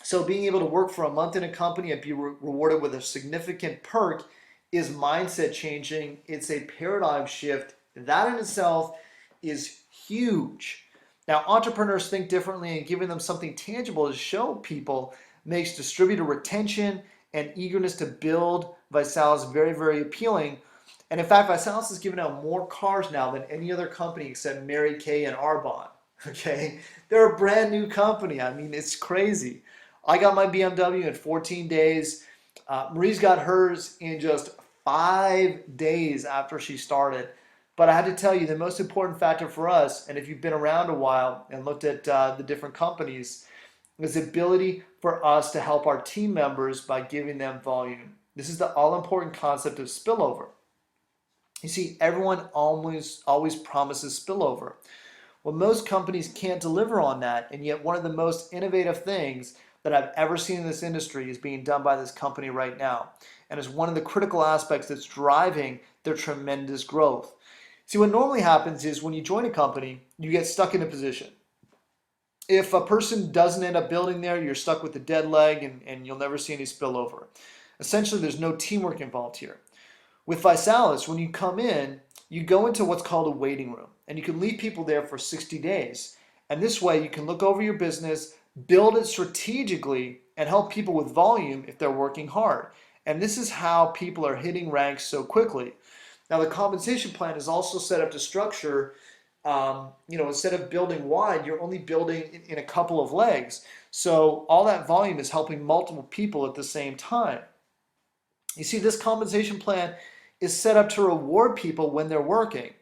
So being able to work for a month in a company and be rewarded with a significant perk is mindset changing. It's a paradigm shift. That in itself is huge. Now, entrepreneurs think differently, and giving them something tangible to show people makes distributor retention and eagerness to build ViSalus very, very appealing. And in fact, ViSalus is giving out more cars now than any other company except Mary Kay and Arbonne. Okay, they're a brand new company. I mean, it's crazy. I got my BMW in 14 days. Marie's got hers in just 5 days after she started. But I had to tell you, the most important factor for us, and if you've been around a while and looked at the different companies, is the ability for us to help our team members by giving them volume. This is the all-important concept of spillover. You see, everyone always promises spillover. Well, most companies can't deliver on that, and yet one of the most innovative things that I've ever seen in this industry is being done by this company right now, and is one of the critical aspects that's driving their tremendous growth. See, what normally happens is when you join a company, you get stuck in a position. If a person doesn't end up building there, you're stuck with a dead leg and you'll never see any spillover. Essentially, there's no teamwork involved here. With ViSalus, when you come in, you go into what's called a waiting room, and you can leave people there for 60 days. And this way, you can look over your business, build it strategically, and help people with volume if they're working hard. And this is how people are hitting ranks so quickly. Now, the compensation plan is also set up to structure, instead of building wide, you're only building in a couple of legs. So all that volume is helping multiple people at the same time. You see, this compensation plan is set up to reward people when they're working.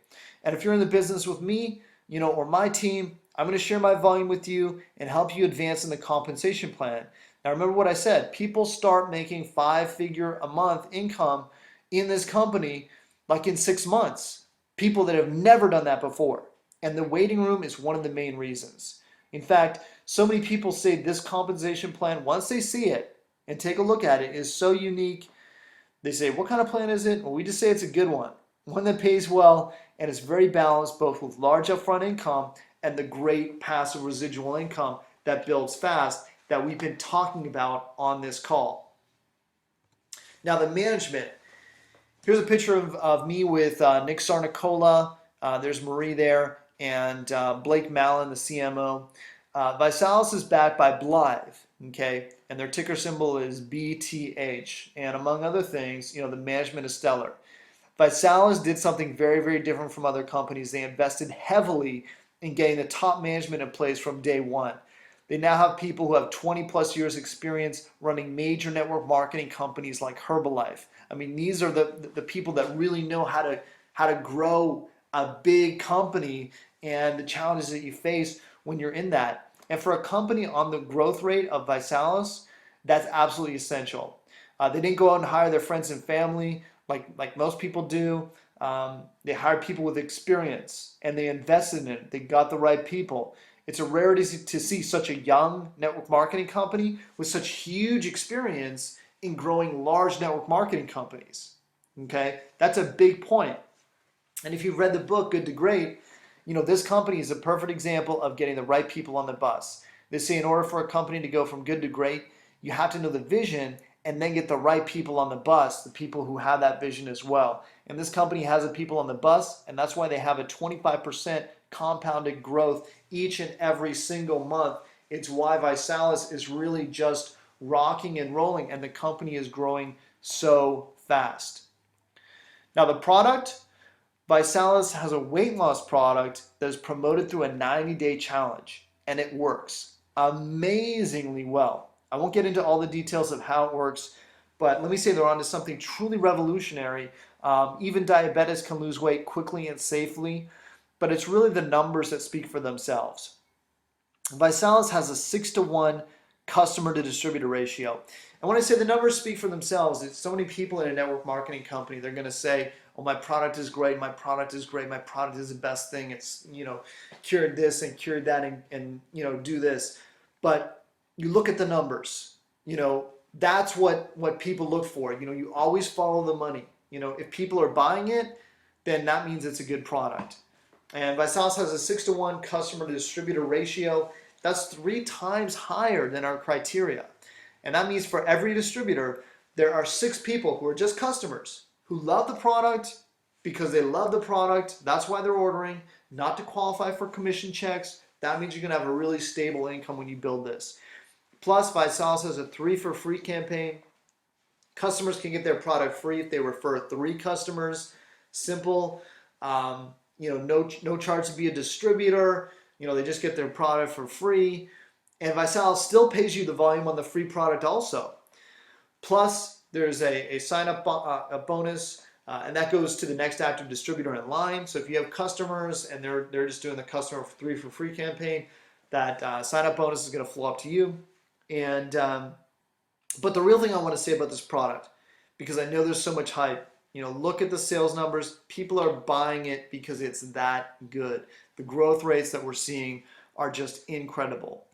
And if you're in the business with me, or my team, I'm going to share my volume with you and help you advance in the compensation plan. Now, remember what I said. People start making 5-figure a month income in this company like in 6 months. People that have never done that before. And the waiting room is one of the main reasons. In fact, so many people say this compensation plan, once they see it and take a look at it, is so unique. They say, what kind of plan is it? Well, we just say it's a good one that pays well and is very balanced, both with large upfront income and the great passive residual income that builds fast that we've been talking about on this call. Now, the management. Here's a picture of me with Nick Sarnicola. There's Marie there, and Blake Mallon, the CMO. ViSalus is backed by Blythe, okay? And their ticker symbol is BTH. And among other things, the management is stellar. ViSalus did something very, very different from other companies. They invested heavily in getting the top management in place from day one. They now have people who have 20 plus years experience running major network marketing companies like Herbalife. I mean, these are the people that really know how to grow a big company and the challenges that you face when you're in that. And for a company on the growth rate of ViSalus, that's absolutely essential. They didn't go out and hire their friends and family like most people do. They hired people with experience and they invested in it. They got the right people. It's a rarity to see such a young network marketing company with such huge experience in growing large network marketing companies. Okay, that's a big point. And if you've read the book Good to Great, this company is a perfect example of getting the right people on the bus. They say in order for a company to go from good to great, you have to know the vision and then get the right people on the bus, the people who have that vision as well. And this company has the people on the bus, and that's why they have a 25% compounded growth each and every single month. It's why ViSalus is really just rocking and rolling, and the company is growing so fast. Now the product, ViSalus has a weight loss product that is promoted through a 90-day challenge, and it works amazingly well. I won't get into all the details of how it works, but let me say they're onto something truly revolutionary. Even diabetics can lose weight quickly and safely, but it's really the numbers that speak for themselves. ViSalus has a 6-to-1 customer to distributor ratio. And when I say the numbers speak for themselves, it's so many people in a network marketing company, they're going to say, oh, my product is great, my product is great, my product is the best thing, it's, cured this and cured that and do this. But you look at the numbers, that's what people look for. You always follow the money. If people are buying it, then that means it's a good product. And ViSalus has a 6-to-1 customer to distributor ratio. That's 3 times higher than our criteria. And that means for every distributor, there are 6 people who are just customers who love the product because they love the product. That's why they're ordering, not to qualify for commission checks. That means you're going to have a really stable income when you build this. Plus, ViSalus has a 3 for free campaign. Customers can get their product free if they refer 3 customers. Simple. No charge to be a distributor. They just get their product for free. And ViSalus still pays you the volume on the free product also. Plus, there's a sign-up bonus, and that goes to the next active distributor in line. So if you have customers and they're just doing the customer 3 for free campaign, that sign-up bonus is going to flow up to you. And but the real thing I want to say about this product, because I know there's so much hype, look at the sales numbers. People are buying it because it's that good. The growth rates that we're seeing are just incredible.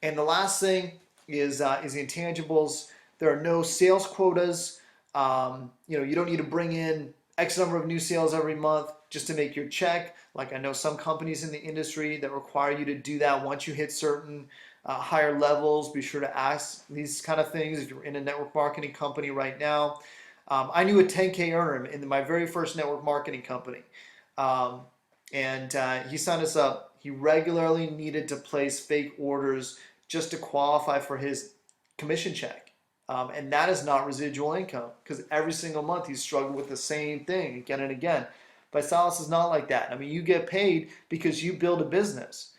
And the last thing is the intangibles. There are no sales quotas. You don't need to bring in X number of new sales every month just to make your check. Like I know some companies in the industry that require you to do that once you hit certain higher levels. Be sure to ask these kind of things if you're in a network marketing company right now. I knew a 10K earner in my very first network marketing company. And he signed us up. He regularly needed to place fake orders just to qualify for his commission check. And that is not residual income because every single month he's struggled with the same thing again and again. ViSalus is not like that. I mean, you get paid because you build a business,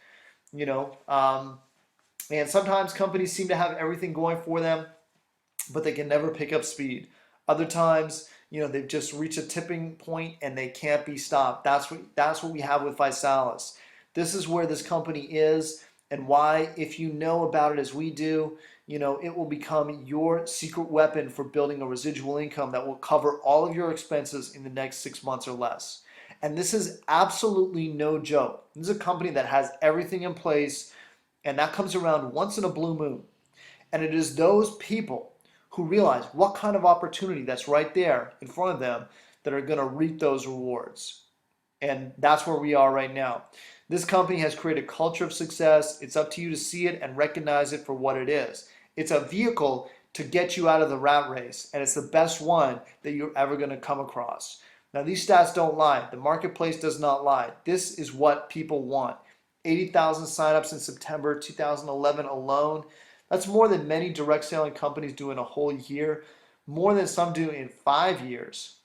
and sometimes companies seem to have everything going for them, but they can never pick up speed. Other times, they've just reached a tipping point and they can't be stopped. That's what we have with ViSalus. This is where this company is and why, if you know about it as we do, it will become your secret weapon for building a residual income that will cover all of your expenses in the next 6 months or less. And this is absolutely no joke. This is a company that has everything in place, and that comes around once in a blue moon. And it is those people who realize what kind of opportunity that's right there in front of them that are going to reap those rewards. And that's where we are right now. This company has created a culture of success. It's up to you to see it and recognize it for what it is. It's a vehicle to get you out of the rat race, and it's the best one that you're ever going to come across. Now, these stats don't lie. The marketplace does not lie. This is what people want. 80,000 signups in September 2011 alone. That's more than many direct selling companies do in a whole year, more than some do in 5 years.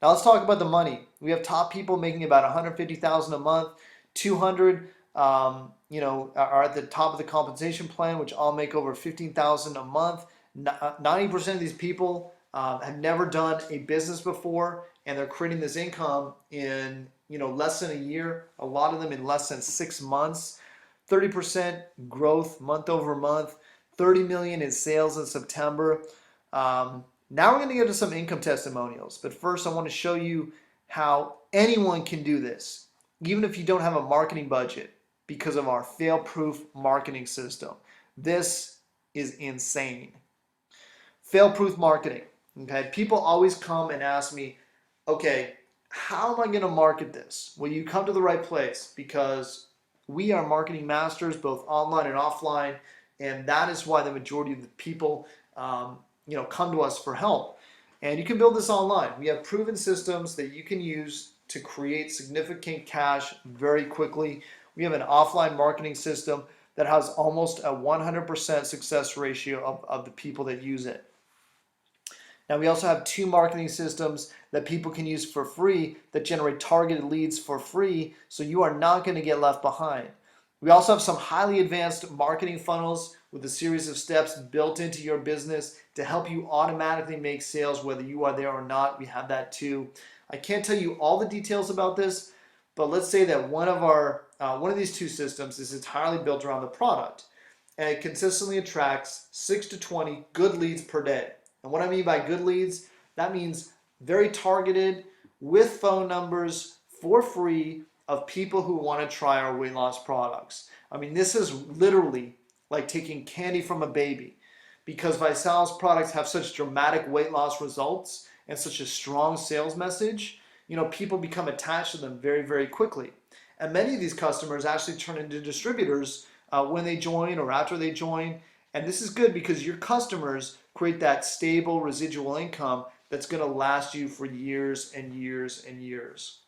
Now let's talk about the money. We have top people making about 150,000 a month, 200 are at the top of the compensation plan, which all make over 15,000 a month. 90% of these people have never done a business before, and they're creating this income in less than a year. A lot of them in less than 6 months. 30% growth month over month. 30 million in sales in September. Now we're going to get to some income testimonials, but first I want to show you how anyone can do this, even if you don't have a marketing budget, because of our fail-proof marketing system. This is insane. Fail-proof marketing. Okay, people always come and ask me, okay, how am I going to market this? Well, you come to the right place because we are marketing masters, both online and offline. And that is why the majority of the people, come to us for help. And you can build this online. We have proven systems that you can use to create significant cash very quickly. We have an offline marketing system that has almost a 100% success ratio of the people that use it. Now, we also have 2 marketing systems that people can use for free that generate targeted leads for free, so you are not going to get left behind. We also have some highly advanced marketing funnels with a series of steps built into your business to help you automatically make sales whether you are there or not. We have that too. I can't tell you all the details about this, but let's say that one of these 2 systems is entirely built around the product, and it consistently attracts 6 to 20 good leads per day. And what I mean by good leads, that means very targeted with phone numbers for free of people who want to try our weight loss products. I mean, this is literally like taking candy from a baby, because ViSalus products have such dramatic weight loss results and such a strong sales message. People become attached to them very, very quickly. And many of these customers actually turn into distributors when they join or after they join. And this is good because your customers create that stable residual income that's going to last you for years and years and years.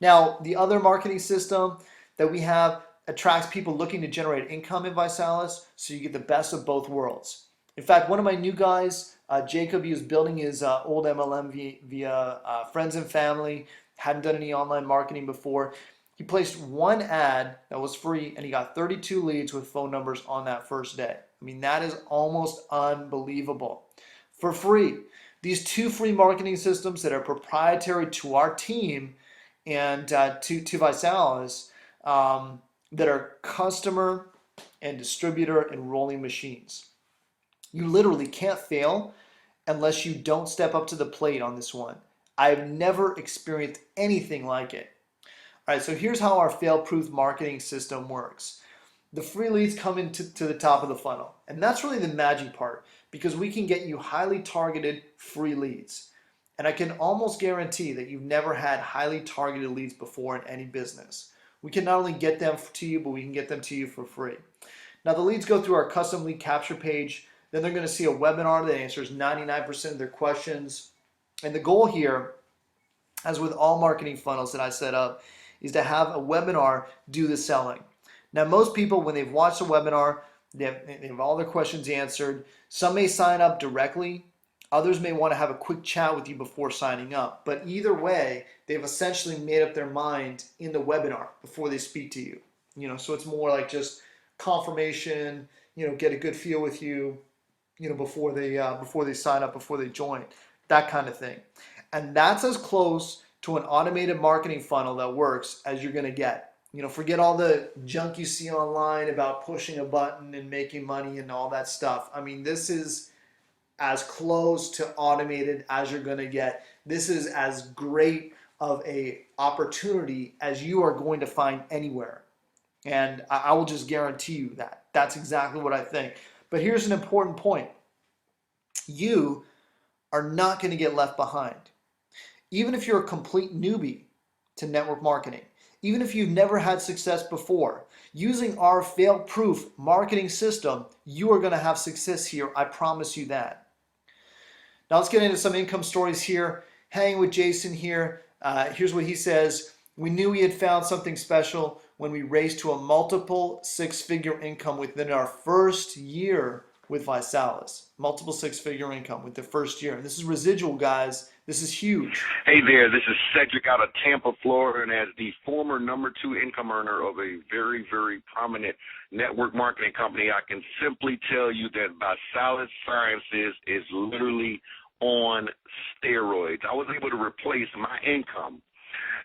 Now, the other marketing system that we have attracts people looking to generate income in ViSalus, so you get the best of both worlds. In fact, one of my new guys, Jacob, he was building his old MLM via friends and family, hadn't done any online marketing before. He placed one ad that was free, and he got 32 leads with phone numbers on that first day. I mean, that is almost unbelievable. For free. These 2 free marketing systems that are proprietary to our team and to ViSalus, that are customer and distributor enrolling machines. You literally can't fail unless you don't step up to the plate on this one. I've never experienced anything like it. All right, so here's how our fail-proof marketing system works. The free leads come into the top of the funnel, and that's really the magic part, because we can get you highly targeted free leads. And I can almost guarantee that you've never had highly targeted leads before in any business. We can not only get them to you, but we can get them to you for free. Now, the leads go through our custom lead capture page. Then they're going to see a webinar that answers 99% of their questions. And the goal here, as with all marketing funnels that I set up, is to have a webinar do the selling. Now, most people, when they've watched a webinar, they have all their questions answered. Some may sign up directly. Others may want to have a quick chat with you before signing up. But either way, they've essentially made up their mind in the webinar before they speak to you. So it's more like just confirmation, get a good feel with you, before they sign up, before they join, that kind of thing. And that's as close to an automated marketing funnel that works as you're going to get. Forget all the junk you see online about pushing a button and making money and all that stuff. I mean, this is as close to automated as you're going to get. This is as great of a opportunity as you are going to find anywhere. And I will just guarantee you that. That's exactly what I think. But here's an important point. You are not going to get left behind. Even if you're a complete newbie to network marketing, even if you've never had success before, using our fail-proof marketing system, you are going to have success here. I promise you that. Now let's get into some income stories here. Hanging with Jason here. Here's what he says. We knew we had found something special when we raised to a multiple 6-figure income within our first year with ViSalus. Multiple 6-figure income with the first year. And this is residual, guys. This is huge. Hey there, this is Cedric out of Tampa, Florida, and as the former number 2 income earner of a very, very prominent network marketing company, I can simply tell you that ViSalus Sciences is literally on steroids. I was able to replace my income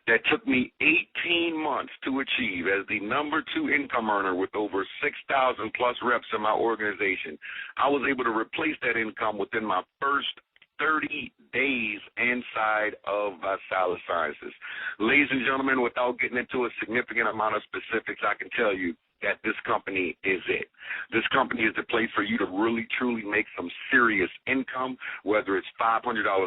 that took me 18 months to achieve as the number 2 income earner with over 6,000 plus reps in my organization. I was able to replace that income within my first 30 days inside of ViSalus Sciences. Ladies and gentlemen, without getting into a significant amount of specifics, I can tell you that this company is it. This company is the place for you to really, truly make some serious income, whether it's $500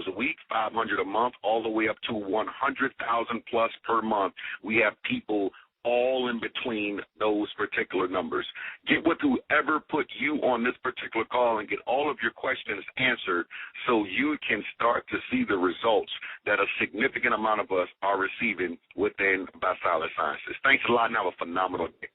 a week, $500 a month, all the way up to $100,000 plus per month. We have people all in between those particular numbers. Get with whoever put you on this particular call and get all of your questions answered so you can start to see the results that a significant amount of us are receiving within ViSalus Sciences. Thanks a lot and have a phenomenal day.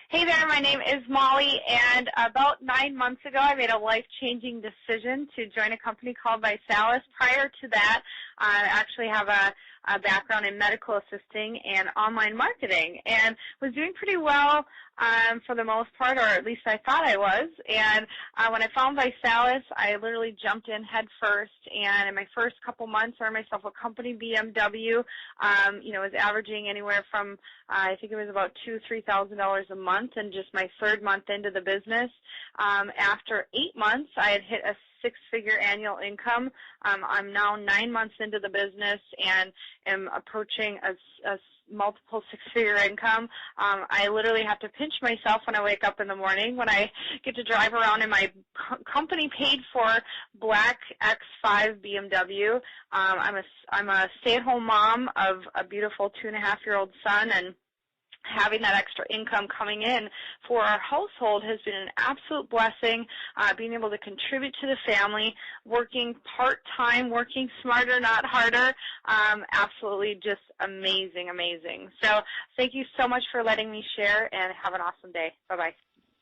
Hey there, my name is Molly, and about 9 months ago I made a life-changing decision to join a company called ViSalus. Prior to that, I actually have a background in medical assisting and online marketing, and was doing pretty well for the most part, or at least I thought I was. And when I found ViSalus, I literally jumped in head first, and in my first couple months, I earned myself a company BMW. Was averaging anywhere from I think it was about $2,000–3,000 a month, and just my third month into the business. After 8 months, I had hit a six-figure annual income. I'm now 9 months into the business and am approaching a multiple six-figure income. I literally have to pinch myself when I wake up in the morning when I get to drive around in my company paid for black X5 BMW. I'm a stay-at-home mom of a beautiful 2.5-year-old son, and having that extra income coming in for our household has been an absolute blessing. Being able to contribute to the family, working part-time, working smarter, not harder, absolutely just amazing, amazing. So thank you so much for letting me share, and have an awesome day. Bye-bye.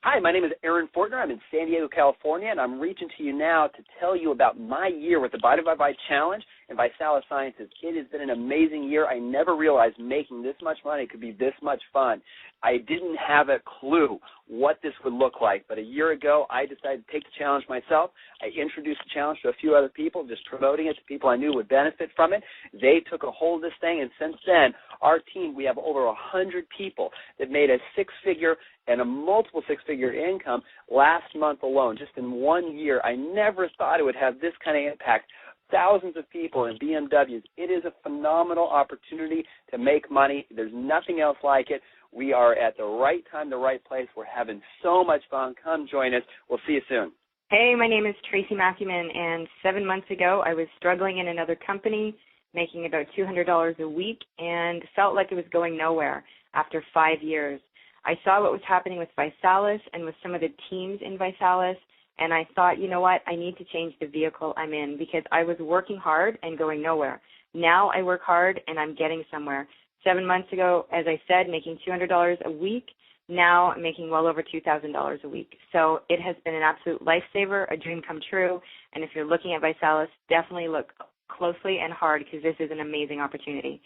Hi, my name is Aaron Fortner. I'm in San Diego, California, and I'm reaching to you now to tell you about my year with the Body by Bite Challenge and ViSalus Sciences. It has been an amazing year. I never realized making this much money could be this much fun. I didn't have a clue what this would look like, but a year ago I decided to take the challenge myself. I introduced the challenge to a few other people, just promoting it to people I knew would benefit from it. They took a hold of this thing, and since then, our team, we have over 100 people that made a six-figure and a multiple six-figure income last month alone, just in 1 year. I never thought it would have this kind of impact. Thousands of people in BMWs. It is a phenomenal opportunity to make money. There's nothing else like it. We are at the right time, the right place. We're having so much fun. Come join us. We'll see you soon. Hey, my name is Tracy Matthewman, and 7 months ago I was struggling in another company, making about $200 a week, and felt like it was going nowhere after 5 years. I saw what was happening with ViSalus and with some of the teams in ViSalus, and I thought, you know what, I need to change the vehicle I'm in because I was working hard and going nowhere. Now I work hard and I'm getting somewhere. 7 months ago, as I said, making $200 a week. Now I'm making well over $2,000 a week. So it has been an absolute lifesaver, a dream come true. And if you're looking at ViSalus, definitely look closely and hard because this is an amazing opportunity.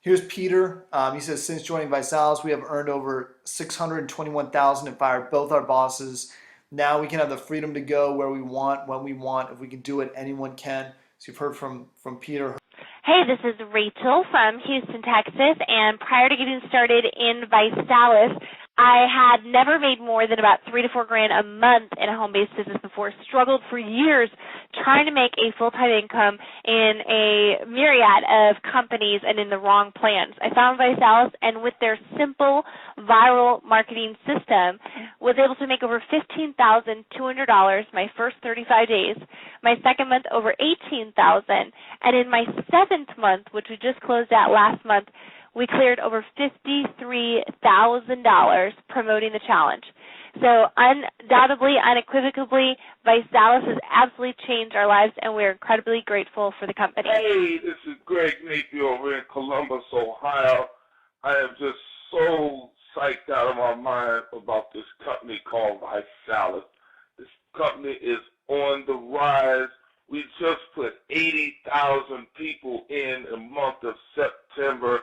Here's Peter. He says, since joining ViSalus, we have earned over $621,000 and fired both our bosses. Now we can have the freedom to go where we want, when we want. If we can do it, anyone can. So you've heard from Peter. Hey, this is Rachel from Houston, Texas, and prior to getting started in ViSalus, I had never made more than about $3 to $4 grand a month in a home-based business before. Struggled for years trying to make a full-time income in a myriad of companies and in the wrong plans. I found ViSalus, and with their simple viral marketing system, was able to make over $15,200 my first 35 days. My second month over $18,000, and in my seventh month, which we just closed out last month, we cleared over $53,000 promoting the challenge. So undoubtedly, unequivocally, ViSalus has absolutely changed our lives, and we're incredibly grateful for the company. Hey, this is Greg Napier over in Columbus, Ohio. I am just so psyched out of my mind about this company called ViSalus. This company is on the rise. We just put 80,000 people in the month of September.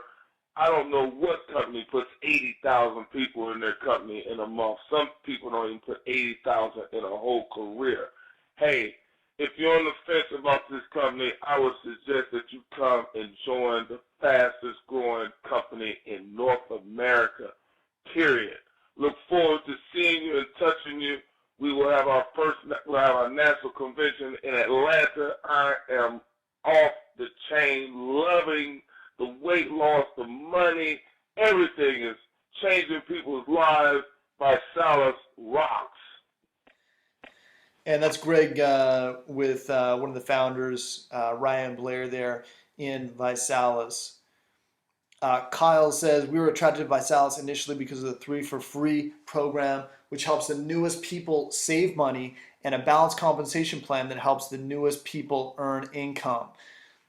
I don't know what company puts 80,000 people in their company in a month. Some people don't even put 80,000 in a whole career. Hey, if you're on the fence about this company, I would suggest that you come and join the fastest growing company in North America, period. Look forward to seeing you and touching you. We will have our national convention in Atlanta. I am off the chain, loving the weight loss, the money, everything is changing people's lives. ViSalus rocks. And that's Greg with one of the founders, Ryan Blair there in ViSalus. Kyle says, we were attracted to ViSalus initially because of the 3 for Free program, which helps the newest people save money, and a balanced compensation plan that helps the newest people earn income.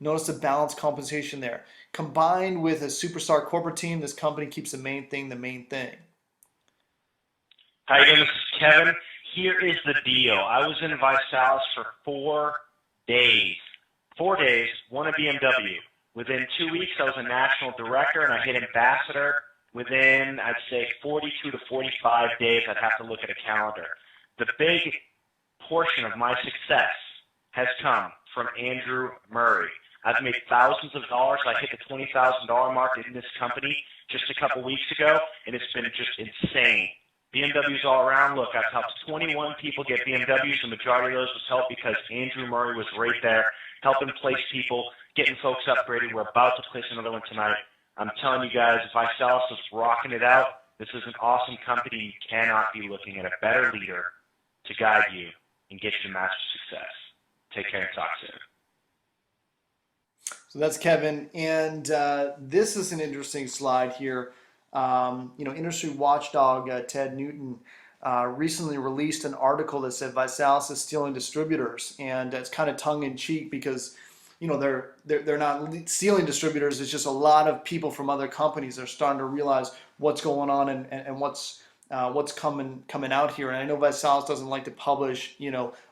Notice the balanced compensation there. Combined with a superstar corporate team, this company keeps the main thing the main thing. How you doing? This is Kevin. Here is the deal. I was in ViSalus for 4 days. 4 days, won a BMW. Within 2 weeks, I was a national director, and I hit ambassador within, I'd say, 42 to 45 days. I'd have to look at a calendar. The big portion of my success has come from Andrew Murray. I've made thousands of dollars. I hit the $20,000 mark in this company just a couple weeks ago, and it's been just insane. BMWs all around. Look, I've helped 21 people get BMWs. The majority of those was helped because Andrew Murray was right there, helping place people, getting folks upgraded. We're about to place another one tonight. I'm telling you guys, if ViSalus is rocking it out, this is an awesome company. You cannot be looking at a better leader to guide you and get you to master success. Take care and talk soon. So that's Kevin, and this is an interesting slide here. Industry watchdog Ted Newton recently released an article that said ViSalus is stealing distributors, and it's kind of tongue in cheek because they're not stealing distributors. It's just a lot of people from other companies are starting to realize what's going on and what's coming out here. And I know ViSalus doesn't like to publish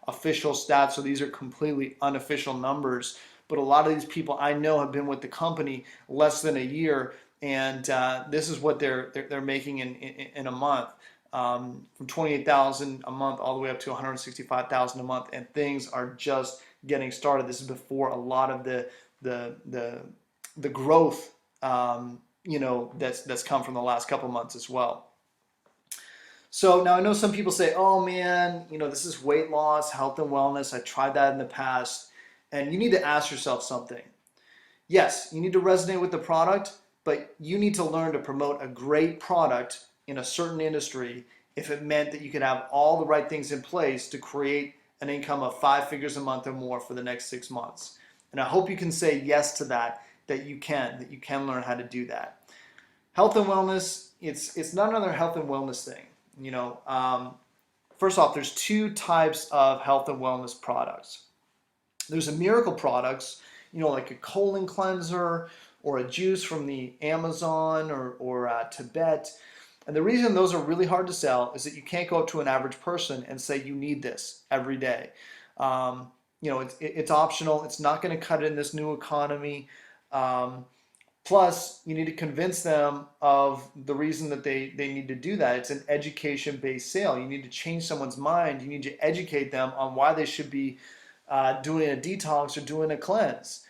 official stats, so these are completely unofficial numbers. But a lot of these people I know have been with the company less than a year, and this is what they're making in a month, from $28,000 a month all the way up to $165,000 a month, and things are just getting started. This is before a lot of the growth that's come from the last couple months as well. So now I know some people say, oh man, this is weight loss, health and wellness. I tried that in the past. And you need to ask yourself something. Yes, you need to resonate with the product, but you need to learn to promote a great product in a certain industry if it meant that you could have all the right things in place to create an income of 5 figures a month or more for the next 6 months. And I hope you can say yes to that you can learn how to do that. Health and wellness, it's not another health and wellness thing. First off, there's 2 types of health and wellness products. There's a miracle products, like a colon cleanser or a juice from the Amazon or Tibet. And the reason those are really hard to sell is that you can't go up to an average person and say you need this every day. It's optional. It's not going to cut it in this new economy. Plus, you need to convince them of the reason that they need to do that. It's an education-based sale. You need to change someone's mind. You need to educate them on why they should be doing a detox or doing a cleanse.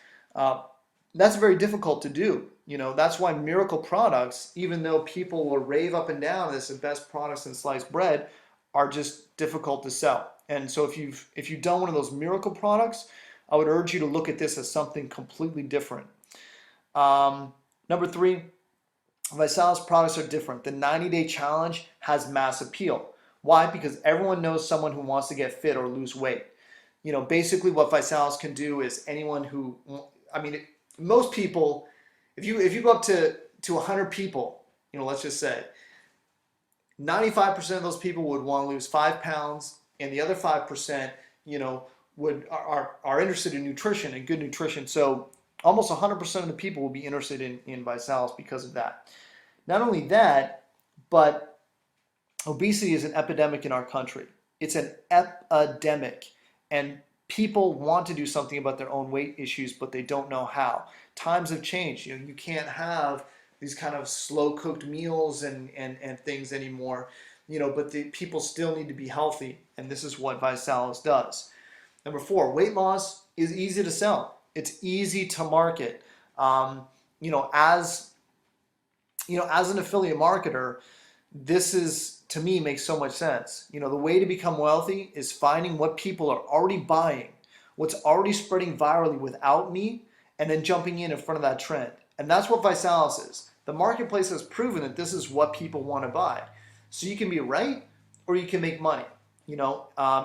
That's very difficult to do. That's why miracle products, even though people will rave up and down this, the best products in sliced bread, are just difficult to sell. And so if you've done one of those miracle products, I would urge you to look at this as something completely different. Number 3, ViSalus products are different. The 90-day challenge has mass appeal. Why? Because everyone knows someone who wants to get fit or lose weight. Basically what ViSalus can do is anyone who, most people, if you go up to 100 people, let's just say, 95% of those people would want to lose 5 pounds, and the other 5%, are interested in nutrition and good nutrition. So almost 100% of the people will be interested in ViSalus because of that. Not only that, but obesity is an epidemic in our country. It's an epidemic. And people want to do something about their own weight issues, but they don't know how. Times have changed. You can't have these kind of slow-cooked meals and things anymore. But the people still need to be healthy, and this is what ViSalus does. Number 4, weight loss is easy to sell. It's easy to market. As an affiliate marketer, this is, to me, makes so much sense. The way to become wealthy is finding what people are already buying, what's already spreading virally without me, and then jumping in front of that trend. And that's what ViSalus is. The marketplace has proven that this is what people want to buy. So you can be right or you can make money.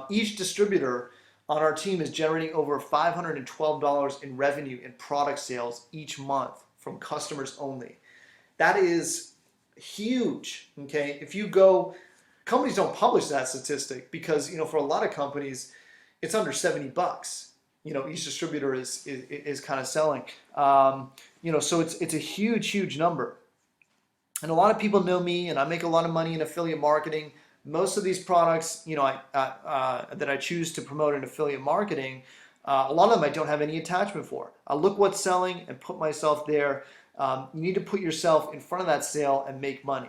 Each distributor on our team is generating over $512 in revenue in product sales each month from customers only. That is huge. Okay, if you go, companies don't publish that statistic because for a lot of companies, it's under $70. Each distributor is kind of selling. So it's a huge number. And a lot of people know me, and I make a lot of money in affiliate marketing. Most of these products, that I choose to promote in affiliate marketing, a lot of them I don't have any attachment for. I look what's selling and put myself there. You need to put yourself in front of that sale and make money.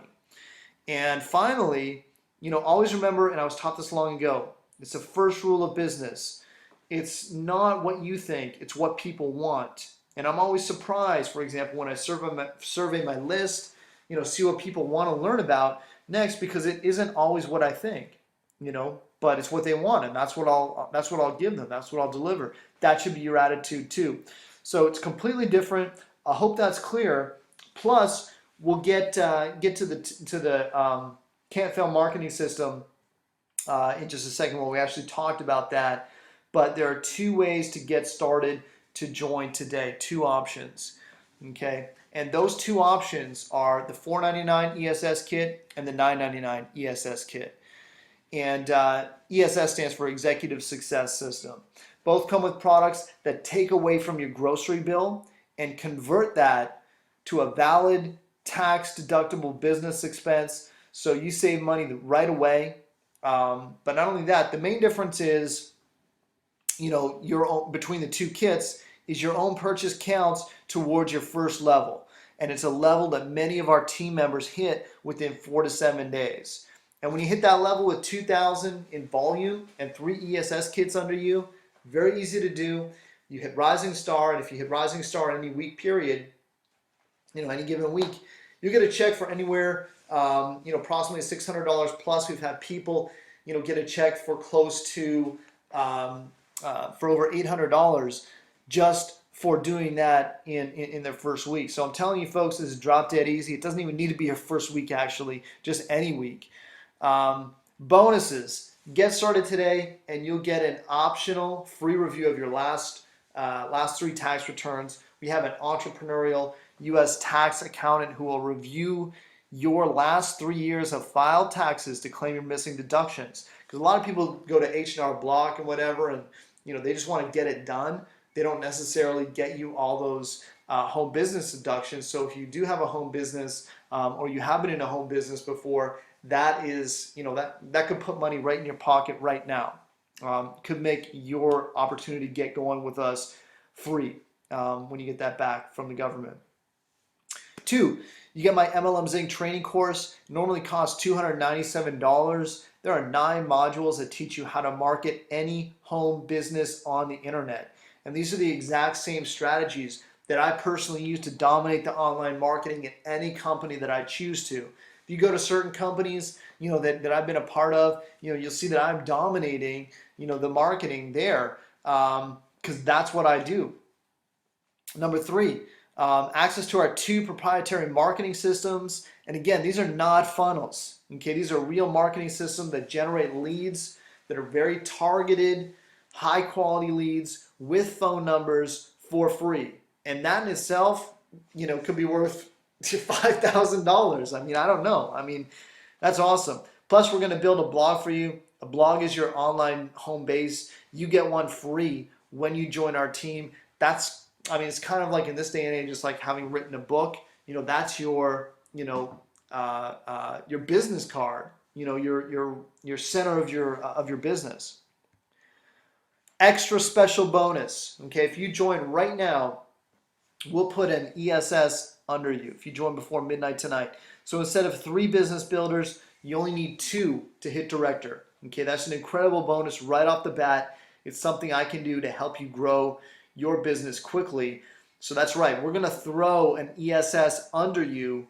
And finally, always remember, and I was taught this long ago, it's the first rule of business. It's not what you think, it's what people want. And I'm always surprised, for example, when I survey my list, see what people want to learn about next, because it isn't always what I think, but it's what they want, and that's what I'll give them. That's what I'll deliver. That should be your attitude too. So it's completely different. I hope that's clear. Plus, we'll get to the Can't Fail marketing system in just a second when we actually talked about that. But there are 2 ways to get started to join today. 2 options. Okay. And those 2 options are the $4.99 ESS kit and the $9.99 ESS kit. And ESS stands for Executive Success System. Both come with products that take away from your grocery bill and convert that to a valid tax-deductible business expense, so you save money right away. But not only that, the main difference is, your own, between the 2 kits, is your own purchase counts towards your first level. And it's a level that many of our team members hit within 4 to 7 days. And when you hit that level with 2,000 in volume and 3 ESS kits under you, very easy to do. You hit Rising Star, and if you hit Rising Star in any week period, any given week, you get a check for anywhere, approximately $600 plus. We've had people, get a check for close to, for over $800 just for doing that in their first week. So I'm telling you folks, this is drop dead easy. It doesn't even need to be your first week actually, just any week. Bonuses, get started today and you'll get an optional free review of your last 3 tax returns. We have an entrepreneurial U.S. tax accountant who will review your last 3 years of filed taxes to claim your missing deductions. Because a lot of people go to H&R Block and whatever, and they just want to get it done. They don't necessarily get you all those home business deductions. So if you do have a home business or you have been in a home business before, that is, that could put money right in your pocket right now. Could make your opportunity to get going with us free when you get that back from the government. 2, you get my MLM Zing training course. It normally costs $297. There are 9 modules that teach you how to market any home business on the internet. And these are the exact same strategies that I personally use to dominate the online marketing in any company that I choose to. If you go to certain companies, that I've been a part of, you'll see that I'm dominating, the marketing there, because that's what I do. Number 3, access to our 2 proprietary marketing systems. And again, these are not funnels. Okay, these are real marketing systems that generate leads that are very targeted, high quality leads with phone numbers for free. And that in itself, could be worth $5,000. I mean, I don't know. I mean, that's awesome. Plus, we're going to build a blog for you. A blog is your online home base. You get one free when you join our team. It's kind of like in this day and age, it's like having written a book. That's your, your business card. Your center of your business. Extra special bonus. Okay, if you join right now, we'll put an ESS under you if you join before midnight tonight. So instead of 3 business builders, you only need 2 to hit director. Okay, that's an incredible bonus right off the bat. It's something I can do to help you grow your business quickly. So that's right, we're going to throw an ESS under you